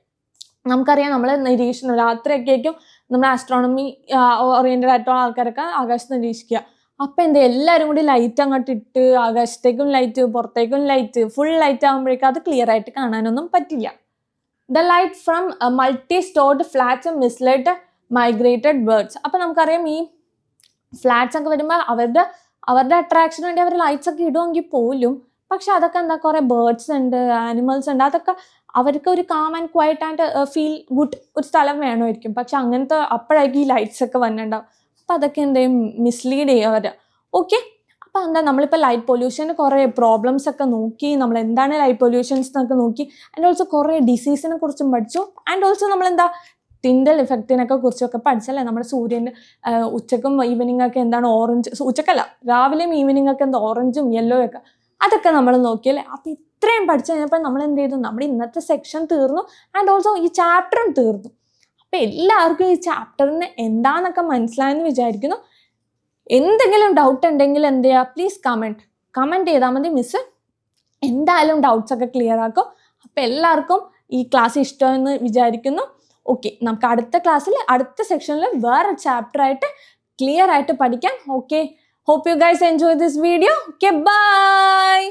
നമുക്കറിയാം, നമ്മൾ നിരീക്ഷണം രാത്രിയൊക്കെ ആയിരിക്കും നമ്മൾ ആസ്ട്രോണമി ഓറിയന്റഡ് ആയിട്ടുള്ള ആൾക്കാരൊക്കെ ആകാശത്ത് നിരീക്ഷിക്കുക. അപ്പൊ എന്താ, എല്ലാവരും കൂടി ലൈറ്റ് അങ്ങോട്ട് ഇട്ട് ആകാശത്തേക്കും ലൈറ്റ് പുറത്തേക്കും ലൈറ്റ് ഫുൾ ലൈറ്റ് ആകുമ്പോഴേക്കും അത് ക്ലിയർ ആയിട്ട് കാണാനൊന്നും പറ്റില്ല. The light from multi storeyed flats mislead migrated birds. അപ്പൊ നമുക്കറിയാം, ഈ ഫ്ലാറ്റ്സ് ഒക്കെ വരുമ്പോൾ അവരുടെ അട്രാക്ഷന് വേണ്ടി അവർ ലൈറ്റ്സ് ഒക്കെ ഇടുമെങ്കിൽ പോലും, പക്ഷെ അതൊക്കെ എന്താ, കുറെ ബേർഡ്സ് ഉണ്ട്, ആനിമൽസ് ഉണ്ട്, അതൊക്കെ അവർക്ക് ഒരു calm and quiet and feel good ഒരു സ്ഥലം വേണമായിരിക്കും. പക്ഷെ അപ്പോഴായിരിക്കും ഈ ലൈറ്റ്സ് ഒക്കെ വന്നിട്ടുണ്ടാവും. അപ്പൊ അതൊക്കെ എന്തെയും മിസ്ലീഡ് ചെയ്യും അവര്. ഓക്കെ, അപ്പോൾ എന്താ നമ്മളിപ്പോൾ ലൈറ്റ് പൊല്യൂഷന് കുറേ പ്രോബ്ലംസ് ഒക്കെ നോക്കി, നമ്മൾ എന്താണ് ലൈറ്റ് പൊല്യൂഷൻസ് എന്നൊക്കെ നോക്കി, ആൻഡ് ഓൾസോ കുറേ ഡിസീസിനെ കുറിച്ചും പഠിച്ചു. ആൻഡ് ഓൾസോ നമ്മളെന്താ ടിൻഡൽ ഇഫക്റ്റിനൊക്കെ കുറിച്ചൊക്കെ പഠിച്ചല്ലേ. നമ്മുടെ സൂര്യൻ്റെ ഉച്ചക്കും ഈവനിങ് ഒക്കെ എന്താണ് ഓറഞ്ച്, ഉച്ചക്കല്ല രാവിലെയും ഈവനിങ് ഒക്കെ എന്താ ഓറഞ്ചും യെല്ലോ ഒക്കെ, അതൊക്കെ നമ്മൾ നോക്കിയല്ലേ. അപ്പോൾ ഇത്രയും പഠിച്ചു കഴിഞ്ഞപ്പോൾ നമ്മൾ എന്ത് ചെയ്തു, നമ്മുടെ ഇന്നത്തെ സെക്ഷൻ തീർന്നു, ആൻഡ് ഓൾസോ ഈ ചാപ്റ്ററും തീർന്നു. അപ്പോൾ എല്ലാവർക്കും ഈ ചാപ്റ്ററിന് എന്താണെന്നൊക്കെ മനസ്സിലായെന്ന് വിചാരിക്കുന്നു. എന്തെങ്കിലും ഡൗട്ട് ഉണ്ടെങ്കിൽ എന്ത് ചെയ്യുക, പ്ലീസ് കമൻറ്റ് ചെയ്താൽ മതി. മിസ് എന്തായാലും ഡൗട്ട്സ് ഒക്കെ ക്ലിയർ ആക്കും. അപ്പോൾ എല്ലാവർക്കും ഈ ക്ലാസ് ഇഷ്ടമെന്ന് വിചാരിക്കുന്നു. ഓക്കെ, നമുക്ക് അടുത്ത ക്ലാസ്സിൽ അടുത്ത സെക്ഷനിൽ വേറെ ചാപ്റ്റർ ആയിട്ട് ക്ലിയർ ആയിട്ട് പഠിക്കാം. Okay, hope you guys enjoy this video. Okay, bye.